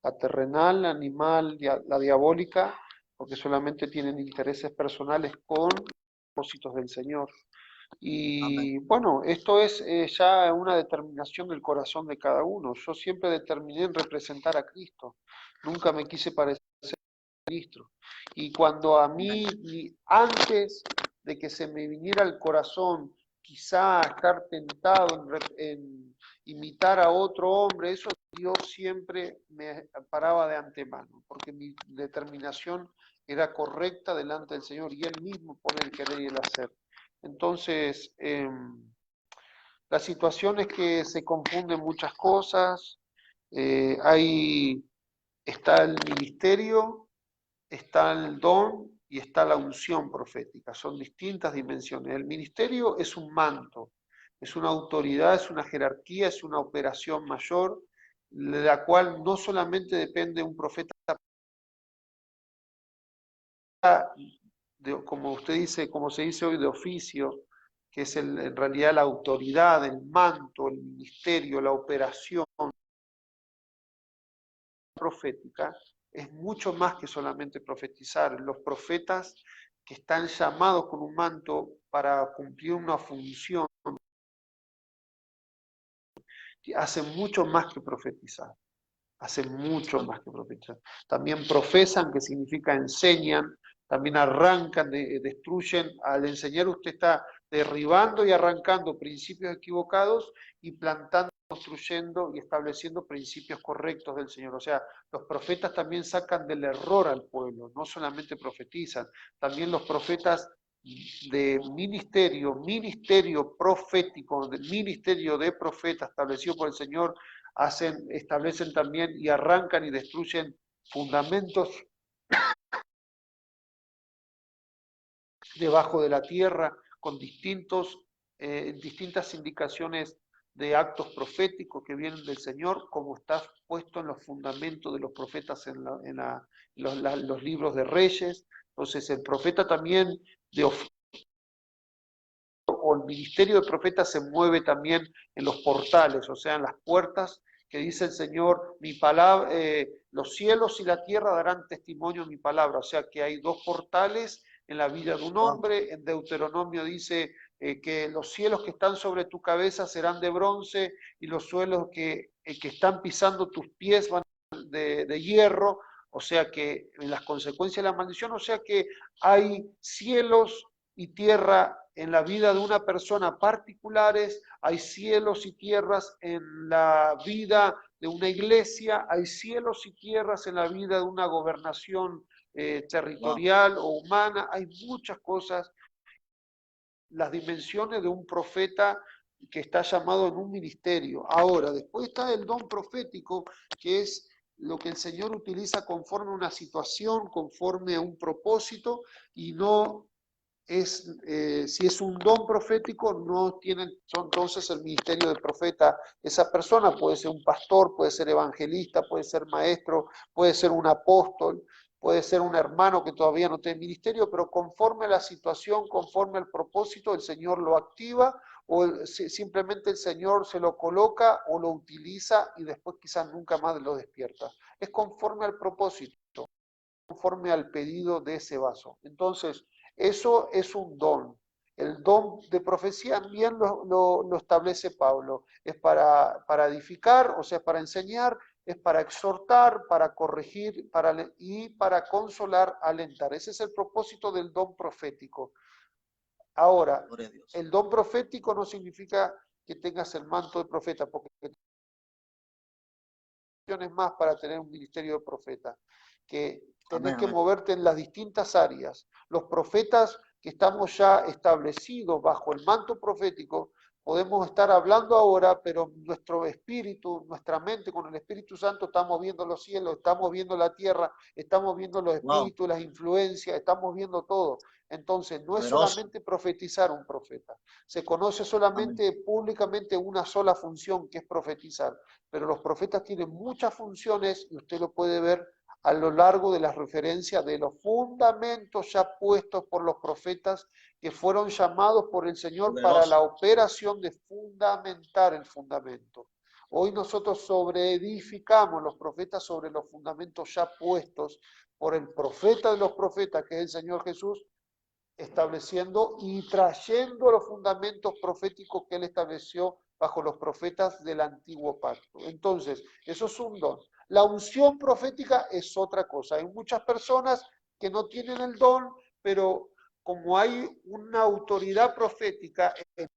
la terrenal, la animal, la diabólica, porque solamente tienen intereses personales con los propósitos del Señor. Amén. Y bueno, esto es ya una determinación del corazón de cada uno. Yo siempre determiné en representar a Cristo. Nunca me quise parecer ministro. Y cuando a mí, Amén. antes de que se me viniera al corazón, quizá estar tentado en imitar a otro hombre, eso Dios siempre me paraba de antemano, porque mi determinación era correcta delante del Señor y Él mismo pone el querer y el hacer. Entonces, la situación es que se confunden muchas cosas, hay, está el ministerio, está el don y está la unción profética. Son distintas dimensiones. El ministerio es un manto, es una autoridad, es una jerarquía, es una operación mayor, de la cual no solamente depende un profeta como usted dice, como se dice hoy, de oficio, que es en realidad la autoridad, el manto, el ministerio, la operación profética, es mucho más que solamente profetizar. Los profetas que están llamados con un manto para cumplir una función, hacen mucho más que profetizar. Hacen mucho más que profetizar. También profesan, que significa enseñan, también arrancan, destruyen. Al enseñar usted está derribando y arrancando principios equivocados y plantando, construyendo y estableciendo principios correctos del Señor. O sea, los profetas también sacan del error al pueblo, no solamente profetizan, también los profetas de ministerio profético, del ministerio de profeta establecido por el Señor, establecen también y arrancan y destruyen fundamentos debajo de la tierra con distintas indicaciones de actos proféticos que vienen del Señor, como está puesto en los fundamentos de los profetas en los libros de Reyes. Entonces el profeta también o el ministerio de profeta se mueve también en los portales, o sea, en las puertas que dice el Señor, mi palabra, los cielos y la tierra darán testimonio de mi palabra, o sea que hay dos portales en la vida de un Wow, hombre. En Deuteronomio dice que los cielos que están sobre tu cabeza serán de bronce y los suelos que están pisando tus pies van de hierro, o sea que en las consecuencias de la maldición, o sea que hay cielos y tierra en la vida de una persona particulares, hay cielos y tierras en la vida de una iglesia, hay cielos y tierras en la vida de una gobernación wow. territorial o humana, hay muchas cosas, las dimensiones de un profeta que está llamado en un ministerio. Ahora, después está el don profético, que es lo que el Señor utiliza conforme a una situación, conforme a un propósito, y no si es un don profético, no tiene entonces el ministerio de profeta. Esa persona puede ser un pastor, puede ser evangelista, puede ser maestro, puede ser un apóstol, puede ser un hermano que todavía no tiene ministerio, pero conforme a la situación, conforme al propósito, el Señor lo activa o simplemente el Señor se lo coloca o lo utiliza y después quizás nunca más lo despierta. Es conforme al propósito, conforme al pedido de ese vaso. Entonces, eso es un don. El don de profecía bien lo establece Pablo. Es para edificar, o sea, para enseñar, es para exhortar, para corregir y para consolar, alentar. Ese es el propósito del don profético. Ahora, Gloria a Dios. el don profético no significa que tengas el manto de profeta, porque es más para tener un ministerio de profeta, que tenés Amén, que amén. moverte en las distintas áreas. Los profetas que estamos ya establecidos bajo el manto profético, podemos estar hablando ahora, pero nuestro espíritu, nuestra mente con el Espíritu Santo estamos viendo los cielos, estamos viendo la tierra, estamos viendo los Wow, espíritus, las influencias, estamos viendo todo. Entonces, no es poderoso. solamente profetizar un profeta, se conoce Amén. solamente públicamente una sola función, que es profetizar, pero los profetas tienen muchas funciones y usted lo puede ver a lo largo de las referencias de los fundamentos ya puestos por los profetas que fueron llamados por el Señor para Poderoso. la operación de fundamentar el fundamento. Hoy nosotros sobreedificamos los profetas sobre los fundamentos ya puestos por el profeta de los profetas, que es el Señor Jesús, estableciendo y trayendo los fundamentos proféticos que él estableció bajo los profetas del antiguo pacto. Entonces, eso es un don. La unción profética es otra cosa. Hay muchas personas que no tienen el don, pero como hay una autoridad profética en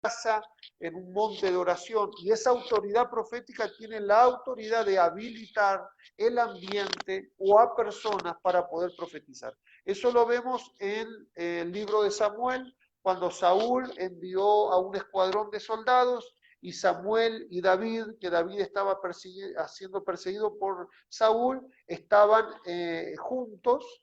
casa, en un monte de oración, y esa autoridad profética tiene la autoridad de habilitar el ambiente o a personas para poder profetizar. Eso lo vemos en el libro de Samuel, cuando Saúl envió a un escuadrón de soldados y Samuel y David, que David estaba siendo perseguido por Saúl, estaban juntos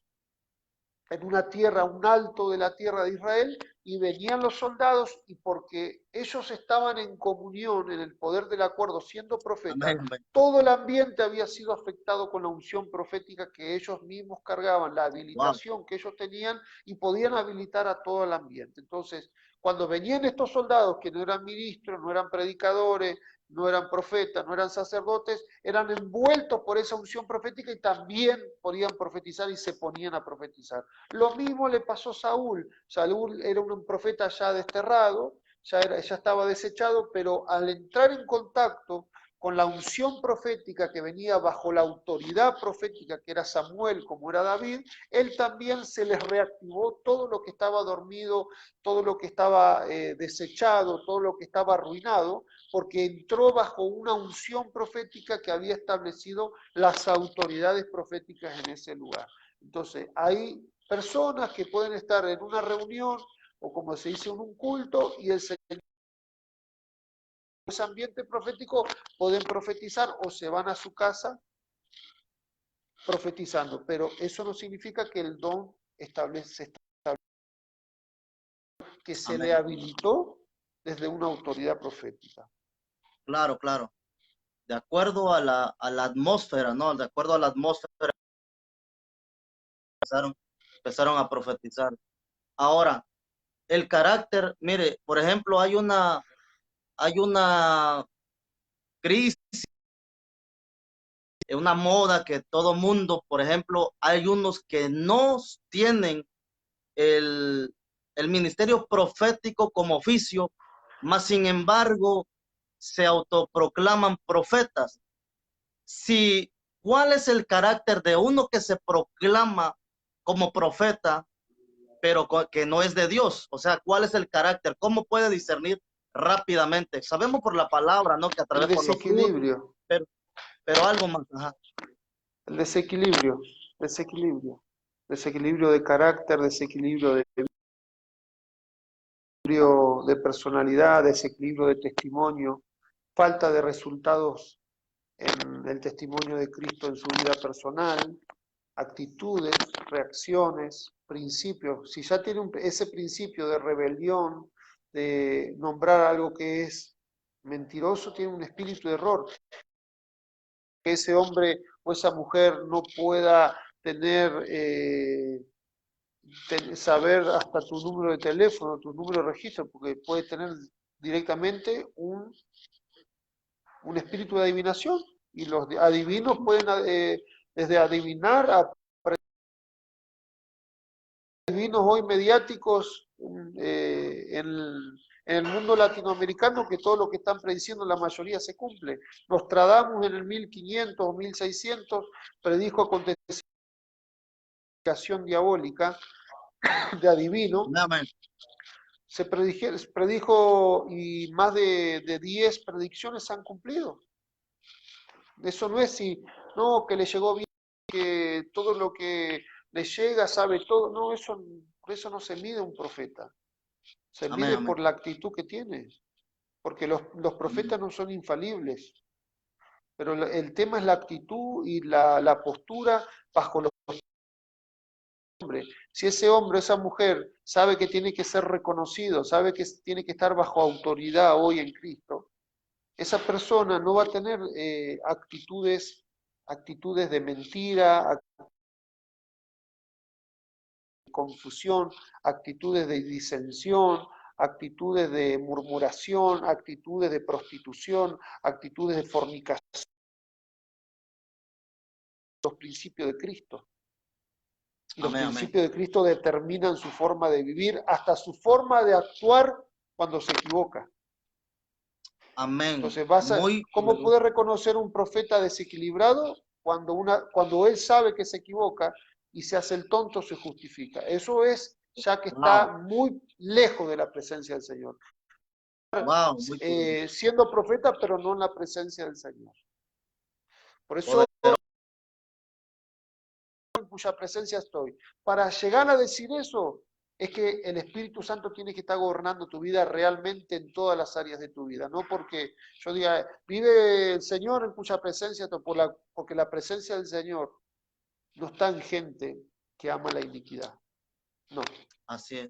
en una tierra, un alto de la tierra de Israel, y venían los soldados, y porque ellos estaban en comunión, en el poder del acuerdo, siendo profetas, amén, amén. todo el ambiente había sido afectado con la unción profética que ellos mismos cargaban, la Wow, habilitación que ellos tenían, y podían habilitar a todo el ambiente. Entonces, cuando venían estos soldados, que no eran ministros, no eran predicadores, no eran profetas, no eran sacerdotes, eran envueltos por esa unción profética y también podían profetizar y se ponían a profetizar. Lo mismo le pasó a Saúl. Saúl era un profeta ya desterrado, ya estaba desechado, pero al entrar en contacto con la unción profética que venía bajo la autoridad profética que era Samuel, como era David, él también se les reactivó todo lo que estaba dormido, todo lo que estaba desechado, todo lo que estaba arruinado, porque entró bajo una unción profética que había establecido las autoridades proféticas en ese lugar. Entonces, hay personas que pueden estar en una reunión o como se dice en un culto y el Señor, ese ambiente profético, pueden profetizar o se van a su casa profetizando, pero eso no significa que el don que se le amén. habilitó desde una autoridad profética. Claro, claro. De acuerdo a la atmósfera, ¿no? De acuerdo a la atmósfera, empezaron, empezaron a profetizar. Ahora, el carácter, mire, por ejemplo, hay una crisis, una moda que todo mundo, por ejemplo, hay unos que no tienen el, el ministerio profético como oficio, mas sin embargo se autoproclaman profetas. Si, ¿cuál es el carácter de uno que se proclama como profeta, pero que no es de Dios? O sea, ¿cuál es el carácter? ¿Cómo puede discernir rápidamente? Sabemos por la palabra, ¿no? Que a El través por los frutos, desequilibrio, pero, pero algo más. Ajá. el desequilibrio, desequilibrio, desequilibrio de carácter, desequilibrio de personalidad, desequilibrio de testimonio, falta de resultados en el testimonio de Cristo en su vida personal, actitudes, reacciones, principios. Si ya tiene ese principio de rebelión, de nombrar algo que es mentiroso, tiene un espíritu de error. Que ese hombre o esa mujer no pueda tener, saber hasta tu número de teléfono, tu número de registro, porque puede tener directamente un espíritu de adivinación. Y los adivinos pueden, desde adivinar a adivinos hoy mediáticos en el mundo latinoamericano, que todo lo que están prediciendo la mayoría se cumple. Nostradamus en el 1500 o 1600 predijo acontecimientos diabólica de adivino, Amén. se predijo y más de 10 predicciones se han cumplido. Eso no es si, no, que le llegó bien, que todo lo que le llega sabe todo, no, por eso no se mide un profeta, se Amén, mide amén. por la actitud que tiene, porque los Amén. profetas no son infalibles, pero el tema es la actitud y la postura bajo los hombres. Si ese hombre, esa mujer, sabe que tiene que ser reconocido, sabe que tiene que estar bajo autoridad hoy en Cristo, esa persona no va a tener actitudes de mentira, de confusión, actitudes de disensión, actitudes de murmuración, actitudes de prostitución, actitudes de fornicación, los principios de Cristo. Y los Amén, amén. principios de Cristo determinan su forma de vivir, hasta su forma de actuar cuando se equivoca. Amén. Entonces, Muy ¿cómo poderoso. puede reconocer un profeta desequilibrado? Cuando él sabe que se equivoca y se hace el tonto, se justifica. Eso es ya que Wow, está muy lejos de la presencia del Señor. wow, muy poderoso. Siendo profeta, pero no en la presencia del Señor. Por eso, Poderoso. en cuya presencia estoy. Para llegar a decir eso, es que el Espíritu Santo tiene que estar gobernando tu vida realmente en todas las áreas de tu vida. No porque yo diga, vive el Señor en cuya presencia estoy, porque la presencia del Señor no está en gente que ama la iniquidad. No. Así es.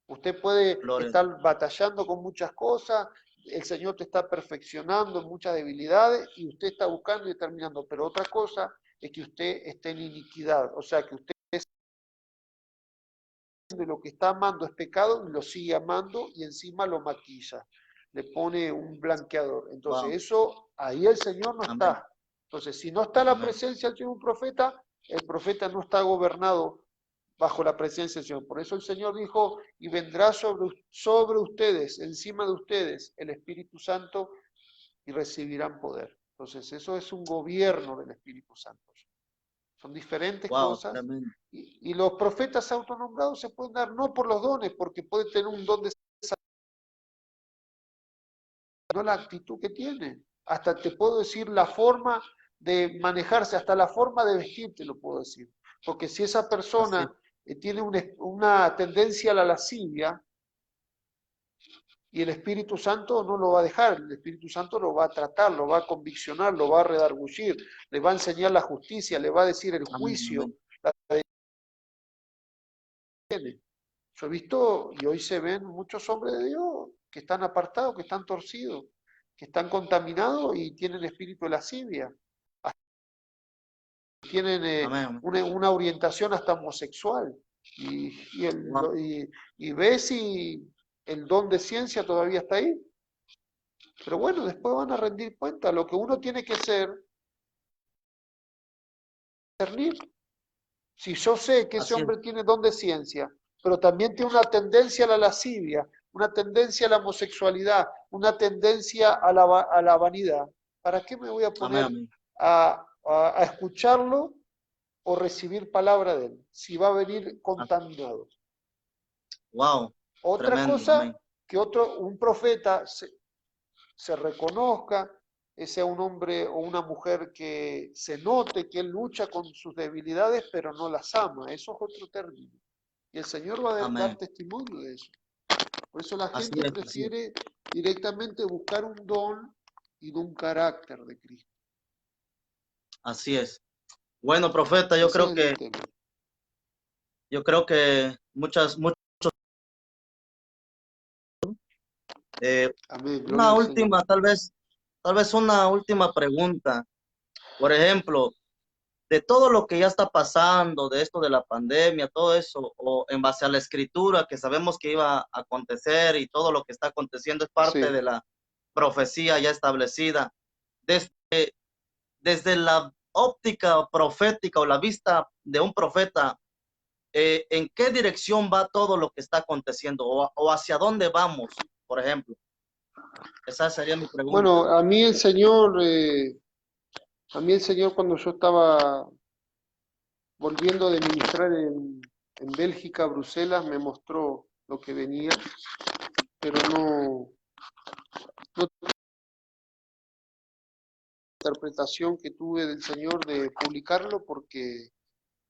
Usted puede Gloria a Dios. estar batallando con muchas cosas, el Señor te está perfeccionando en muchas debilidades y usted está buscando y determinando, pero otra cosa es que usted esté en iniquidad, o sea, que usted de lo que está amando es pecado y lo sigue amando y encima lo maquilla, le pone un blanqueador. Entonces, Wow. eso, ahí el Señor no Amén. está. Entonces, si no está la Amén. presencia de un profeta, el profeta no está gobernado bajo la presencia del Señor. Por eso el Señor dijo, y vendrá sobre ustedes, encima de ustedes, el Espíritu Santo y recibirán poder. Entonces, eso es un gobierno del Espíritu Santo. Son diferentes Wow, cosas. tremendo. Y los profetas autonombrados se pueden dar no por los dones, porque puede tener un don de no la actitud que tiene. Hasta te puedo decir la forma de manejarse, hasta la forma de vestir, te lo puedo decir. Porque si esa Así es. persona tiene una tendencia a la lascivia, y el Espíritu Santo no lo va a dejar, el Espíritu Santo lo va a tratar, lo va a conviccionar, lo va a redarguir, le va a enseñar la justicia, le va a decir el Amén. juicio. Amén. Yo he visto, y hoy se ven muchos hombres de Dios que están apartados, que están torcidos, que están contaminados y tienen espíritu de lascivia, tienen Amén. Amén. una orientación hasta homosexual. Y, y, el, Wow. y ves si el don de ciencia todavía está ahí. Pero bueno, después van a rendir cuenta. Lo que uno tiene que hacer es discernir. Si yo sé que ese Así es. hombre tiene don de ciencia, pero también tiene una tendencia a la lascivia, una tendencia a la homosexualidad, una tendencia a la vanidad, ¿para qué me voy a Amén. poner Amén. a escucharlo o recibir palabra de él? Si va a venir contaminado. Wow. Otra Tremendo. cosa, Amén. que un profeta se reconozca, sea un hombre o una mujer que se note que él lucha con sus debilidades, pero no las ama. Eso es otro término. Y el Señor va a dar Amén. testimonio de eso. Por eso la Así gente es. Así es. prefiere directamente buscar un don y no un carácter de Cristo. Así es. Bueno, profeta, Ese es el tema. yo creo que eh, Amén, gloria una al Señor. última, tal vez una última pregunta. Por ejemplo, de todo lo que ya está pasando, de esto de la pandemia, todo eso, o en base a la escritura que sabemos que iba a acontecer y todo lo que está aconteciendo es parte Sí. de la profecía ya establecida. Desde, desde la óptica profética o la vista de un profeta, ¿en qué dirección va todo lo que está aconteciendo o hacia dónde vamos, por ejemplo? Esa sería mi pregunta. Bueno, a mí el Señor cuando yo estaba volviendo de ministrar en Bélgica, Bruselas, me mostró lo que venía, pero no interpretación que tuve del Señor de publicarlo porque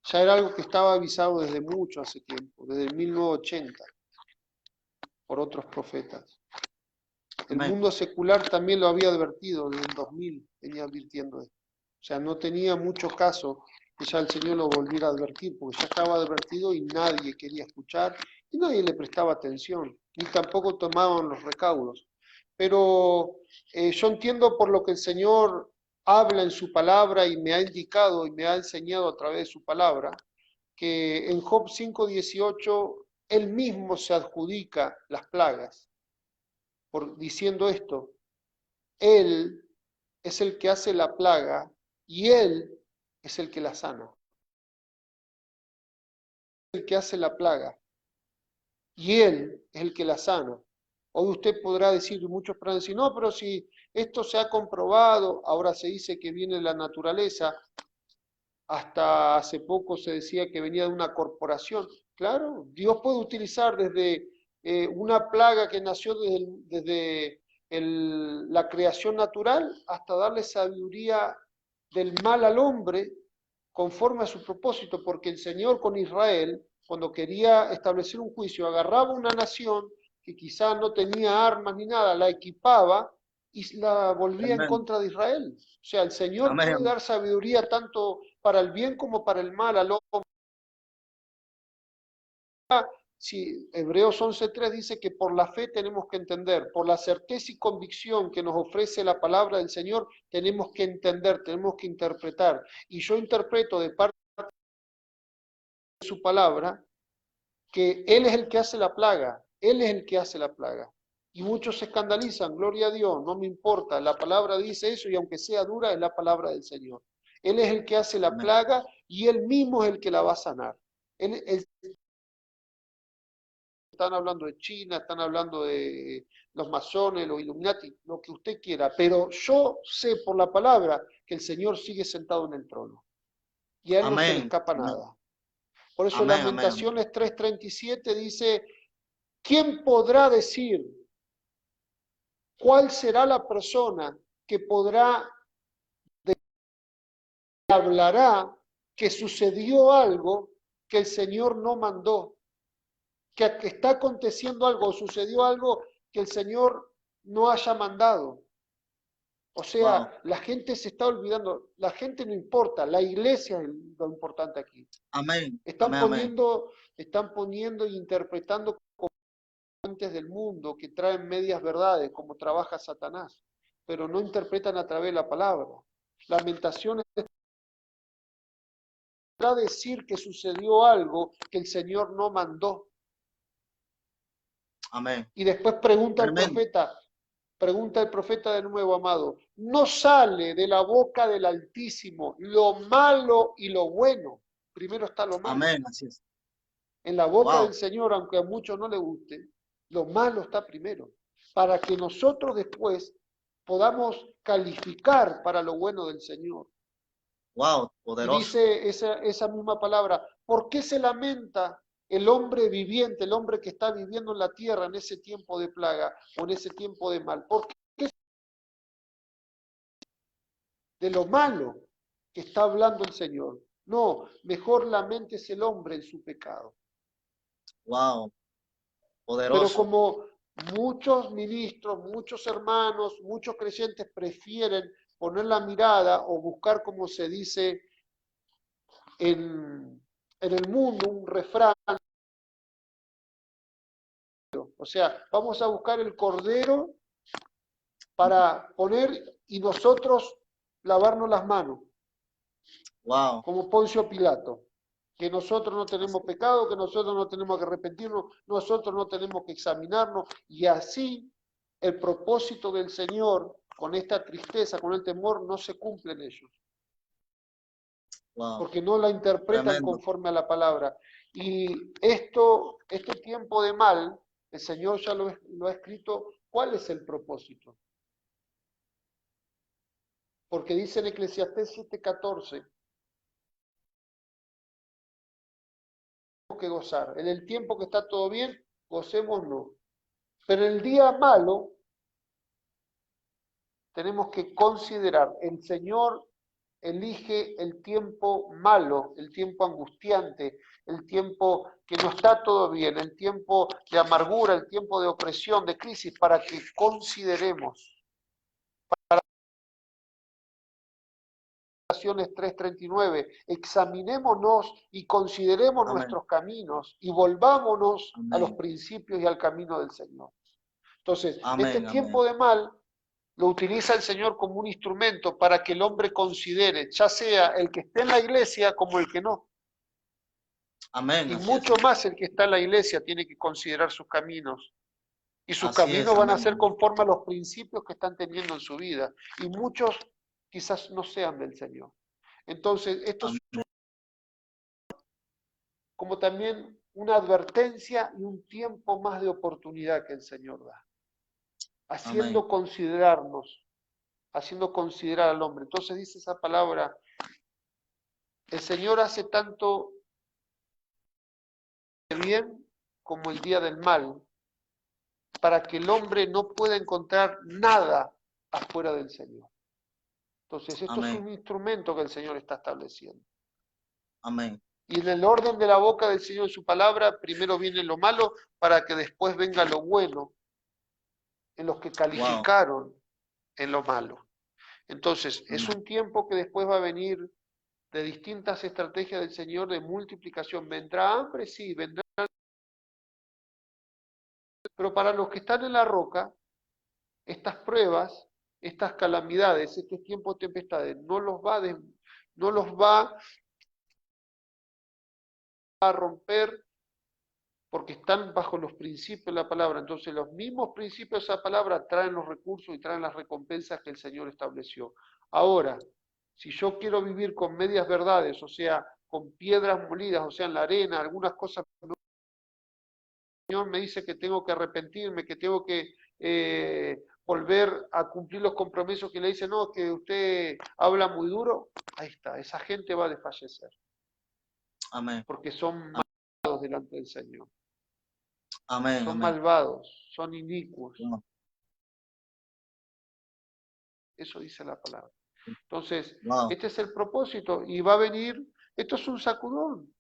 ya era algo que estaba avisado desde mucho hace tiempo, desde el 1980, por otros profetas. El Amén. mundo secular también lo había advertido, desde el 2000 venía advirtiendo esto. O sea, no tenía mucho caso que ya el Señor lo volviera a advertir, porque ya estaba advertido y nadie quería escuchar y nadie le prestaba atención, ni tampoco tomaban los recaudos. Pero yo entiendo por lo que el Señor habla en su palabra y me ha indicado y me ha enseñado a través de su palabra, que en Job 5:18 él mismo se adjudica las plagas, por diciendo esto, él es el que hace la plaga y él es el que la sana. El que hace la plaga y él es el que la sana. Hoy usted podrá decir, y muchos podrán decir, no, pero si esto se ha comprobado, ahora se dice que viene de la naturaleza, hasta hace poco se decía que venía de una corporación. Claro, Dios puede utilizar desde una plaga que nació desde la creación natural hasta darle sabiduría del mal al hombre conforme a su propósito, porque el Señor con Israel, cuando quería establecer un juicio, agarraba una nación que quizá no tenía armas ni nada, la equipaba y la volvía en Amén. contra de Israel. O sea, el Señor puede Amén. dar sabiduría tanto para el bien como para el mal al hombre. si Hebreos 11:3 dice que por la fe tenemos que entender, por la certeza y convicción que nos ofrece la palabra del Señor, tenemos que entender, tenemos que interpretar. Y yo interpreto de parte de su palabra que Él es el que hace la plaga, Él es el que hace la plaga. Y muchos se escandalizan, gloria a Dios, no me importa, la palabra dice eso y aunque sea dura es la palabra del Señor. Él es el que hace la Amén. plaga y Él mismo es el que la va a sanar. Están hablando de China, están hablando de los masones, los Illuminati, lo que usted quiera, pero yo sé por la palabra que el Señor sigue sentado en el trono y a Él no se le Amén. escapa Amén. nada. Por eso Amén. Amén. Amén. Lamentaciones 3:37 dice, ¿quién podrá decir cuál será la persona que podrá hablará que sucedió algo que el Señor no mandó, que está aconteciendo algo, sucedió algo que el Señor no haya mandado? O Wow. sea, la gente se está olvidando, la gente no importa, la iglesia es lo importante aquí. Amén. Están Amén. Amén. poniendo, están poniendo e interpretando fuentes del mundo que traen medias verdades, como trabaja Satanás, pero no interpretan a través de la palabra. Lamentaciones a decir que sucedió algo que el Señor no mandó. Amén. Y después Tremendo. pregunta el profeta de nuevo, amado, ¿no sale de la boca del Altísimo lo malo y lo bueno? Primero está lo malo. Amén. Así es. En la boca del Wow. Señor, aunque a muchos no le guste, lo malo está primero, para que nosotros después podamos calificar para lo bueno del Señor. Wow. Y Poderoso. dice esa misma palabra, ¿por qué se lamenta el hombre viviente, el hombre que está viviendo en la tierra en ese tiempo de plaga o en ese tiempo de mal? ¿Por qué de lo malo que está hablando el Señor? No, mejor lamentese el hombre en su pecado. Wow. Pero Poderoso. como muchos ministros, muchos hermanos, muchos creyentes prefieren poner la mirada o buscar, como se dice en el mundo, un refrán. O sea, vamos a buscar el cordero para poner y nosotros lavarnos las manos, Wow. como Poncio Pilato. Que nosotros no tenemos Así. pecado, que nosotros no tenemos que arrepentirnos, nosotros no tenemos que examinarnos. Y así el propósito del Señor con esta tristeza, con el temor, no se cumple en ellos. Wow. Porque no la interpretan Tremendo. conforme a la palabra. Y este tiempo de mal, el Señor ya lo ha escrito, ¿cuál es el propósito? Porque dice en Eclesiastés 7:14, tenemos que gozar. En el tiempo que está todo bien, gocémonos. Pero en el día malo, tenemos que considerar, el Señor elige el tiempo malo, el tiempo angustiante, el tiempo que no está todo bien, el tiempo de amargura, el tiempo de opresión, de crisis, para que consideremos. 3:39, examinémonos y consideremos Amén. nuestros caminos y volvámonos a los Amén. principios y al camino del Señor. Entonces, este Amén. Amén. tiempo de mal lo utiliza el Señor como un instrumento para que el hombre considere, ya sea el que esté en la iglesia como el que no. Amén. Y Así es. mucho más el que está en la iglesia tiene que considerar sus caminos. Y sus Así es. caminos van a Amén. ser Amén. conforme a los principios que están teniendo en su vida. Y muchos quizás no sean del Señor. Entonces, esto es Amén. como también una advertencia y un tiempo más de oportunidad que el Señor da, Amén. haciendo considerar al hombre. Entonces dice esa palabra, el Señor hace tanto el bien como el día del mal, para que el hombre no pueda encontrar nada afuera del Señor. Entonces esto es Amén. un instrumento que el Señor está estableciendo. Amén. Y en el orden de la boca del Señor en su palabra, primero viene lo malo para que después venga lo bueno en los que Wow. calificaron en lo malo. Entonces, es Amén. un tiempo que después va a venir de distintas estrategias del Señor de multiplicación. ¿Vendrá hambre? Sí, vendrá Pero para los que están en la roca, estas pruebas, estas calamidades, estos tiempos de tempestades, no los va a romper porque están bajo los principios de la palabra. Entonces los mismos principios de esa palabra traen los recursos y traen las recompensas que el Señor estableció. Ahora, si yo quiero vivir con medias verdades, o sea, con piedras molidas, o sea, en la arena, algunas cosas, el Señor me dice que tengo que arrepentirme, que tengo que volver a cumplir los compromisos que le dice, no, que usted habla muy duro, ahí está, esa gente va a desfallecer, Amén. porque son malvados delante del Señor. Amén. Son Amén. malvados, son inicuos. Wow. Eso dice la palabra. Entonces, Wow. este es el propósito y va a venir, esto es un sacudón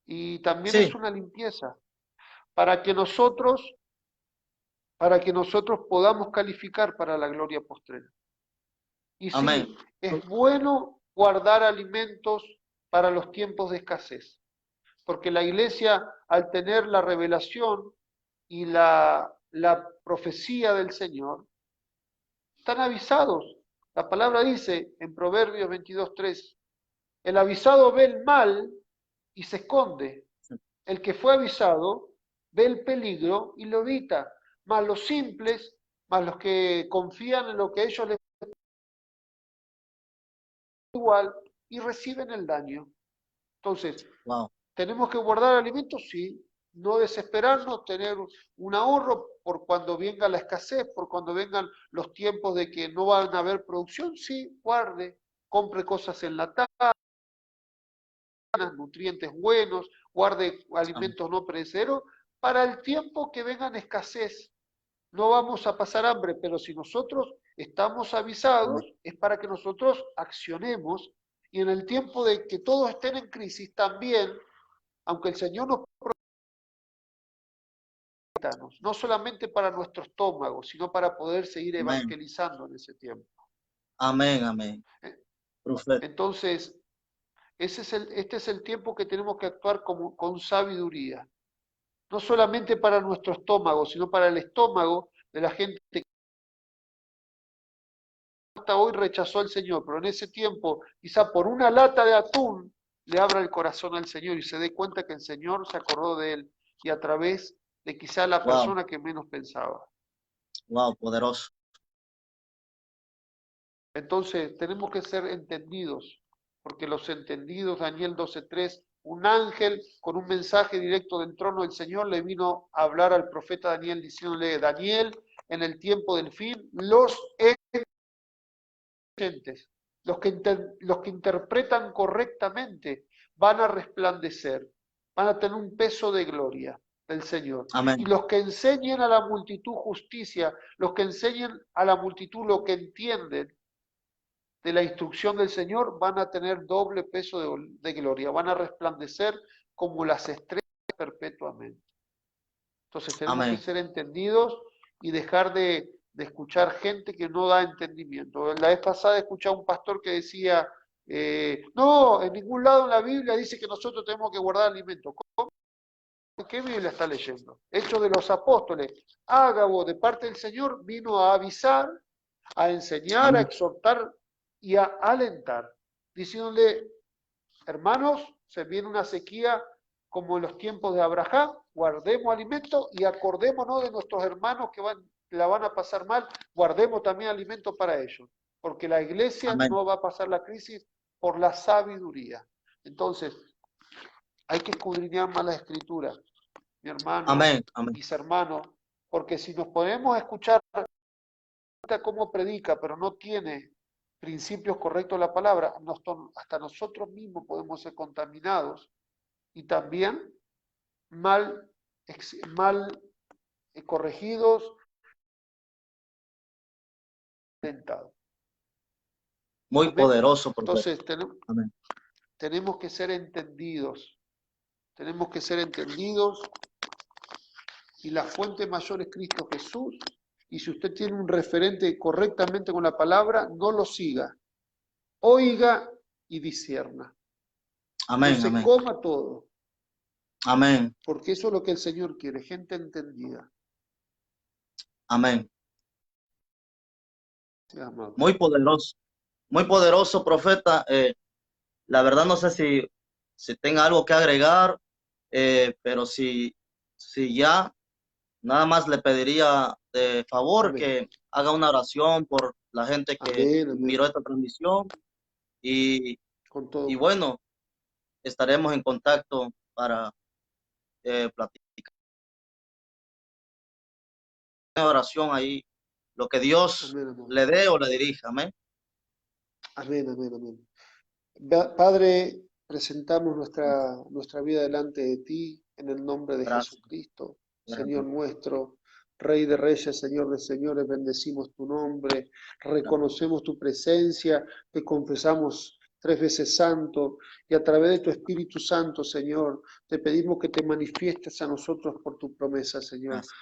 y también es Sí. una limpieza para que nosotros, podamos calificar para la gloria postrera. Y Amén. sí, es bueno guardar alimentos para los tiempos de escasez, porque la iglesia, al tener la revelación y la profecía del Señor, están avisados. La palabra dice en Proverbios 22:3, el avisado ve el mal y se esconde. El que fue avisado ve el peligro y lo evita. Más los simples, más los que confían en lo que ellos les igual y reciben el daño. Entonces, Wow. ¿tenemos que guardar alimentos? Sí. No desesperarnos, tener un ahorro por cuando venga la escasez, por cuando vengan los tiempos de que no van a haber producción, sí, guarde, compre cosas enlatadas, nutrientes buenos, guarde Amén. alimentos no perecederos, para el tiempo que vengan escasez. No vamos a pasar hambre, pero si nosotros estamos Amén. avisados, es para que nosotros accionemos y en el tiempo de que todos estén en crisis también, aunque el Señor nos prometa, no solamente para nuestro estómago, sino para poder seguir Amén. evangelizando en ese tiempo. Amén. Amén. Profeta. Entonces, este es el tiempo que tenemos que actuar con sabiduría, no solamente para nuestro estómago, sino para el estómago de la gente que hasta hoy rechazó al Señor, pero en ese tiempo, quizá por una lata de atún, le abra el corazón al Señor y se dé cuenta que el Señor se acordó de él y a través de quizá la Wow. persona que menos pensaba. Wow. Poderoso. Entonces, tenemos que ser entendidos, porque los entendidos, Daniel 12:3, un ángel con un mensaje directo del trono del Señor le vino a hablar al profeta Daniel diciéndole, Daniel, en el tiempo del fin, los oyentes, los que interpretan correctamente, van a resplandecer, van a tener un peso de gloria del Señor. Y Amén. los que enseñen a la multitud justicia, los que enseñen a la multitud lo que entienden, de la instrucción del Señor van a tener doble peso de gloria, van a resplandecer como las estrellas perpetuamente. Entonces tenemos que Amén. ser entendidos y dejar de escuchar gente que no da entendimiento. La vez pasada escuché a un pastor que decía, no, en ningún lado en la Biblia dice que nosotros tenemos que guardar alimentos. ¿Qué Biblia está leyendo? Hechos de los Apóstoles. Ágabo, de parte del Señor, vino a avisar, a enseñar, a Amén. exhortar y a alentar, diciéndole, hermanos, se viene una sequía como en los tiempos de Abraham, guardemos alimento y acordémonos de nuestros hermanos que la van a pasar mal, guardemos también alimento para ellos, porque la iglesia Amén. no va a pasar la crisis por la sabiduría. Entonces, hay que escudriñar más la escritura, mi hermano, Amén. Amén. mis hermanos, porque si nos podemos escuchar cómo predica, pero no tiene principios correctos de la palabra, hasta nosotros mismos podemos ser contaminados y también mal, mal corregidos, tentados. Muy Amén. poderoso, profeta. Entonces Amén. tenemos que ser entendidos, y la fuente mayor es Cristo Jesús. Y si usted tiene un referente correctamente con la palabra, no lo siga. Oiga y discierna. No Amén. se Amén. coma todo, Amén. porque eso es lo que el Señor quiere, gente entendida. Amén. Sí, amado. Muy poderoso, profeta. La verdad no sé si tenga algo que agregar, pero si ya, nada más le pediría de favor Amén. que haga una oración por la gente que Amén, miró amén. esta transmisión y, Con todo y gusto. bueno, estaremos en contacto para platicar una oración ahí, lo que Dios Amén, amado. le dé o le dirija. Amén. Amén, amén, amén. Padre, presentamos nuestra vida delante de ti en el nombre de Gracias. Jesucristo, Señor Gracias. nuestro, Rey de Reyes, Señor de Señores, bendecimos tu nombre, reconocemos tu presencia, te confesamos 3 veces santo y a través de tu Espíritu Santo, Señor, te pedimos que te manifiestes a nosotros por tu promesa, Señor. Gracias.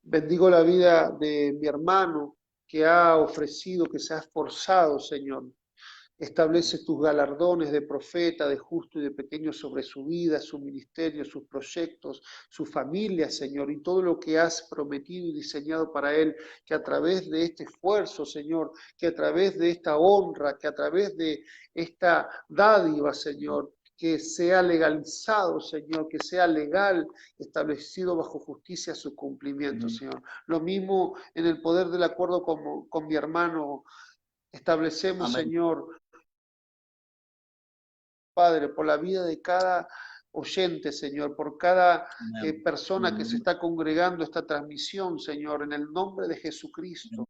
Bendigo la vida de mi hermano que ha ofrecido, que se ha esforzado, Señor. Establece tus galardones de profeta, de justo y de pequeño sobre su vida, su ministerio, sus proyectos, su familia, Señor, y todo lo que has prometido y diseñado para él, que a través de este esfuerzo, Señor, que a través de esta honra, que a través de esta dádiva, Señor, que sea legalizado, Señor, que sea legal, establecido bajo justicia su cumplimiento, Amén. Señor. Lo mismo en el poder del acuerdo con mi hermano. Establecemos, Amén. Señor, Padre, por la vida de cada oyente, Señor, por cada Amén. persona que se está congregando esta transmisión, Señor, en el nombre de Jesucristo.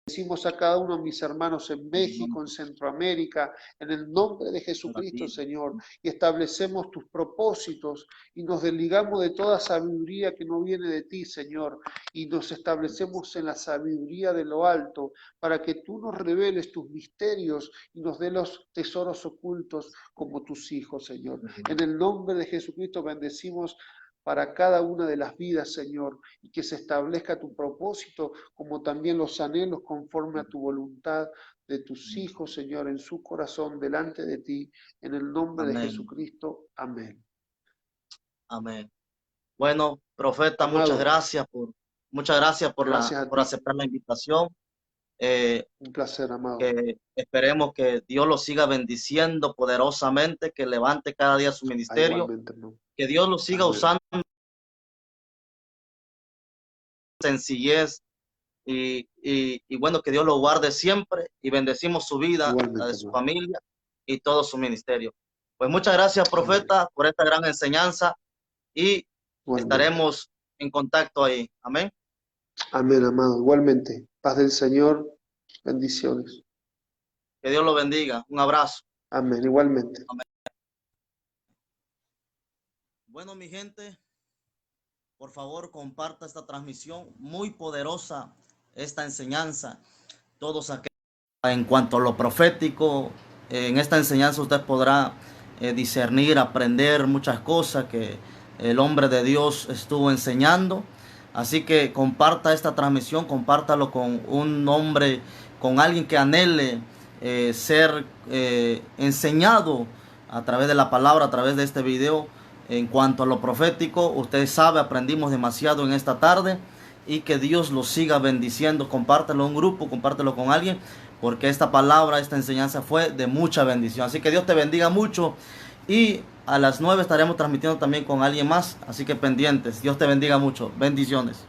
Decimos a cada uno de mis hermanos en México, en Centroamérica, en el nombre de Jesucristo, Señor, y establecemos tus propósitos y nos desligamos de toda sabiduría que no viene de ti, Señor, y nos establecemos en la sabiduría de lo alto para que tú nos reveles tus misterios y nos dé los tesoros ocultos como tus hijos, Señor. En el nombre de Jesucristo bendecimos para cada una de las vidas, Señor, y que se establezca tu propósito, como también los anhelos conforme a tu voluntad de tus hijos, Señor, en su corazón delante de ti, en el nombre de Amén. Jesucristo. Amén. Amén. Bueno, profeta, Amado, muchas gracias gracias a por ti. aceptar la invitación. Eh, Un placer, amado. que esperemos que Dios lo siga bendiciendo poderosamente, que levante cada día su Ah, ministerio, igualmente, hermano. que Dios lo siga Amén. usando con sencillez y bueno, que Dios lo guarde siempre y bendecimos su vida, la de Igualmente, su hermano. familia y todo su ministerio. Pues muchas gracias, Amén. profeta, por esta gran enseñanza y Igualmente. estaremos en contacto ahí. Amén. Amén, amado. Igualmente. Paz del Señor. Bendiciones. Que Dios lo bendiga. Un abrazo. Amén. Igualmente. Amén. Bueno, mi gente, por favor, comparta esta transmisión muy poderosa, esta enseñanza. Todos aquellos. En cuanto a lo profético, en esta enseñanza usted podrá discernir, aprender muchas cosas que el hombre de Dios estuvo enseñando. Así que comparta esta transmisión, compártalo con un hombre, con alguien que anhele ser enseñado a través de la palabra, a través de este video. En cuanto a lo profético, usted sabe, aprendimos demasiado en esta tarde y que Dios lo siga bendiciendo. Compártelo en un grupo, compártelo con alguien, porque esta palabra, esta enseñanza fue de mucha bendición. Así que Dios te bendiga mucho y a las 9 estaremos transmitiendo también con alguien más, así que pendientes. Dios te bendiga mucho. Bendiciones.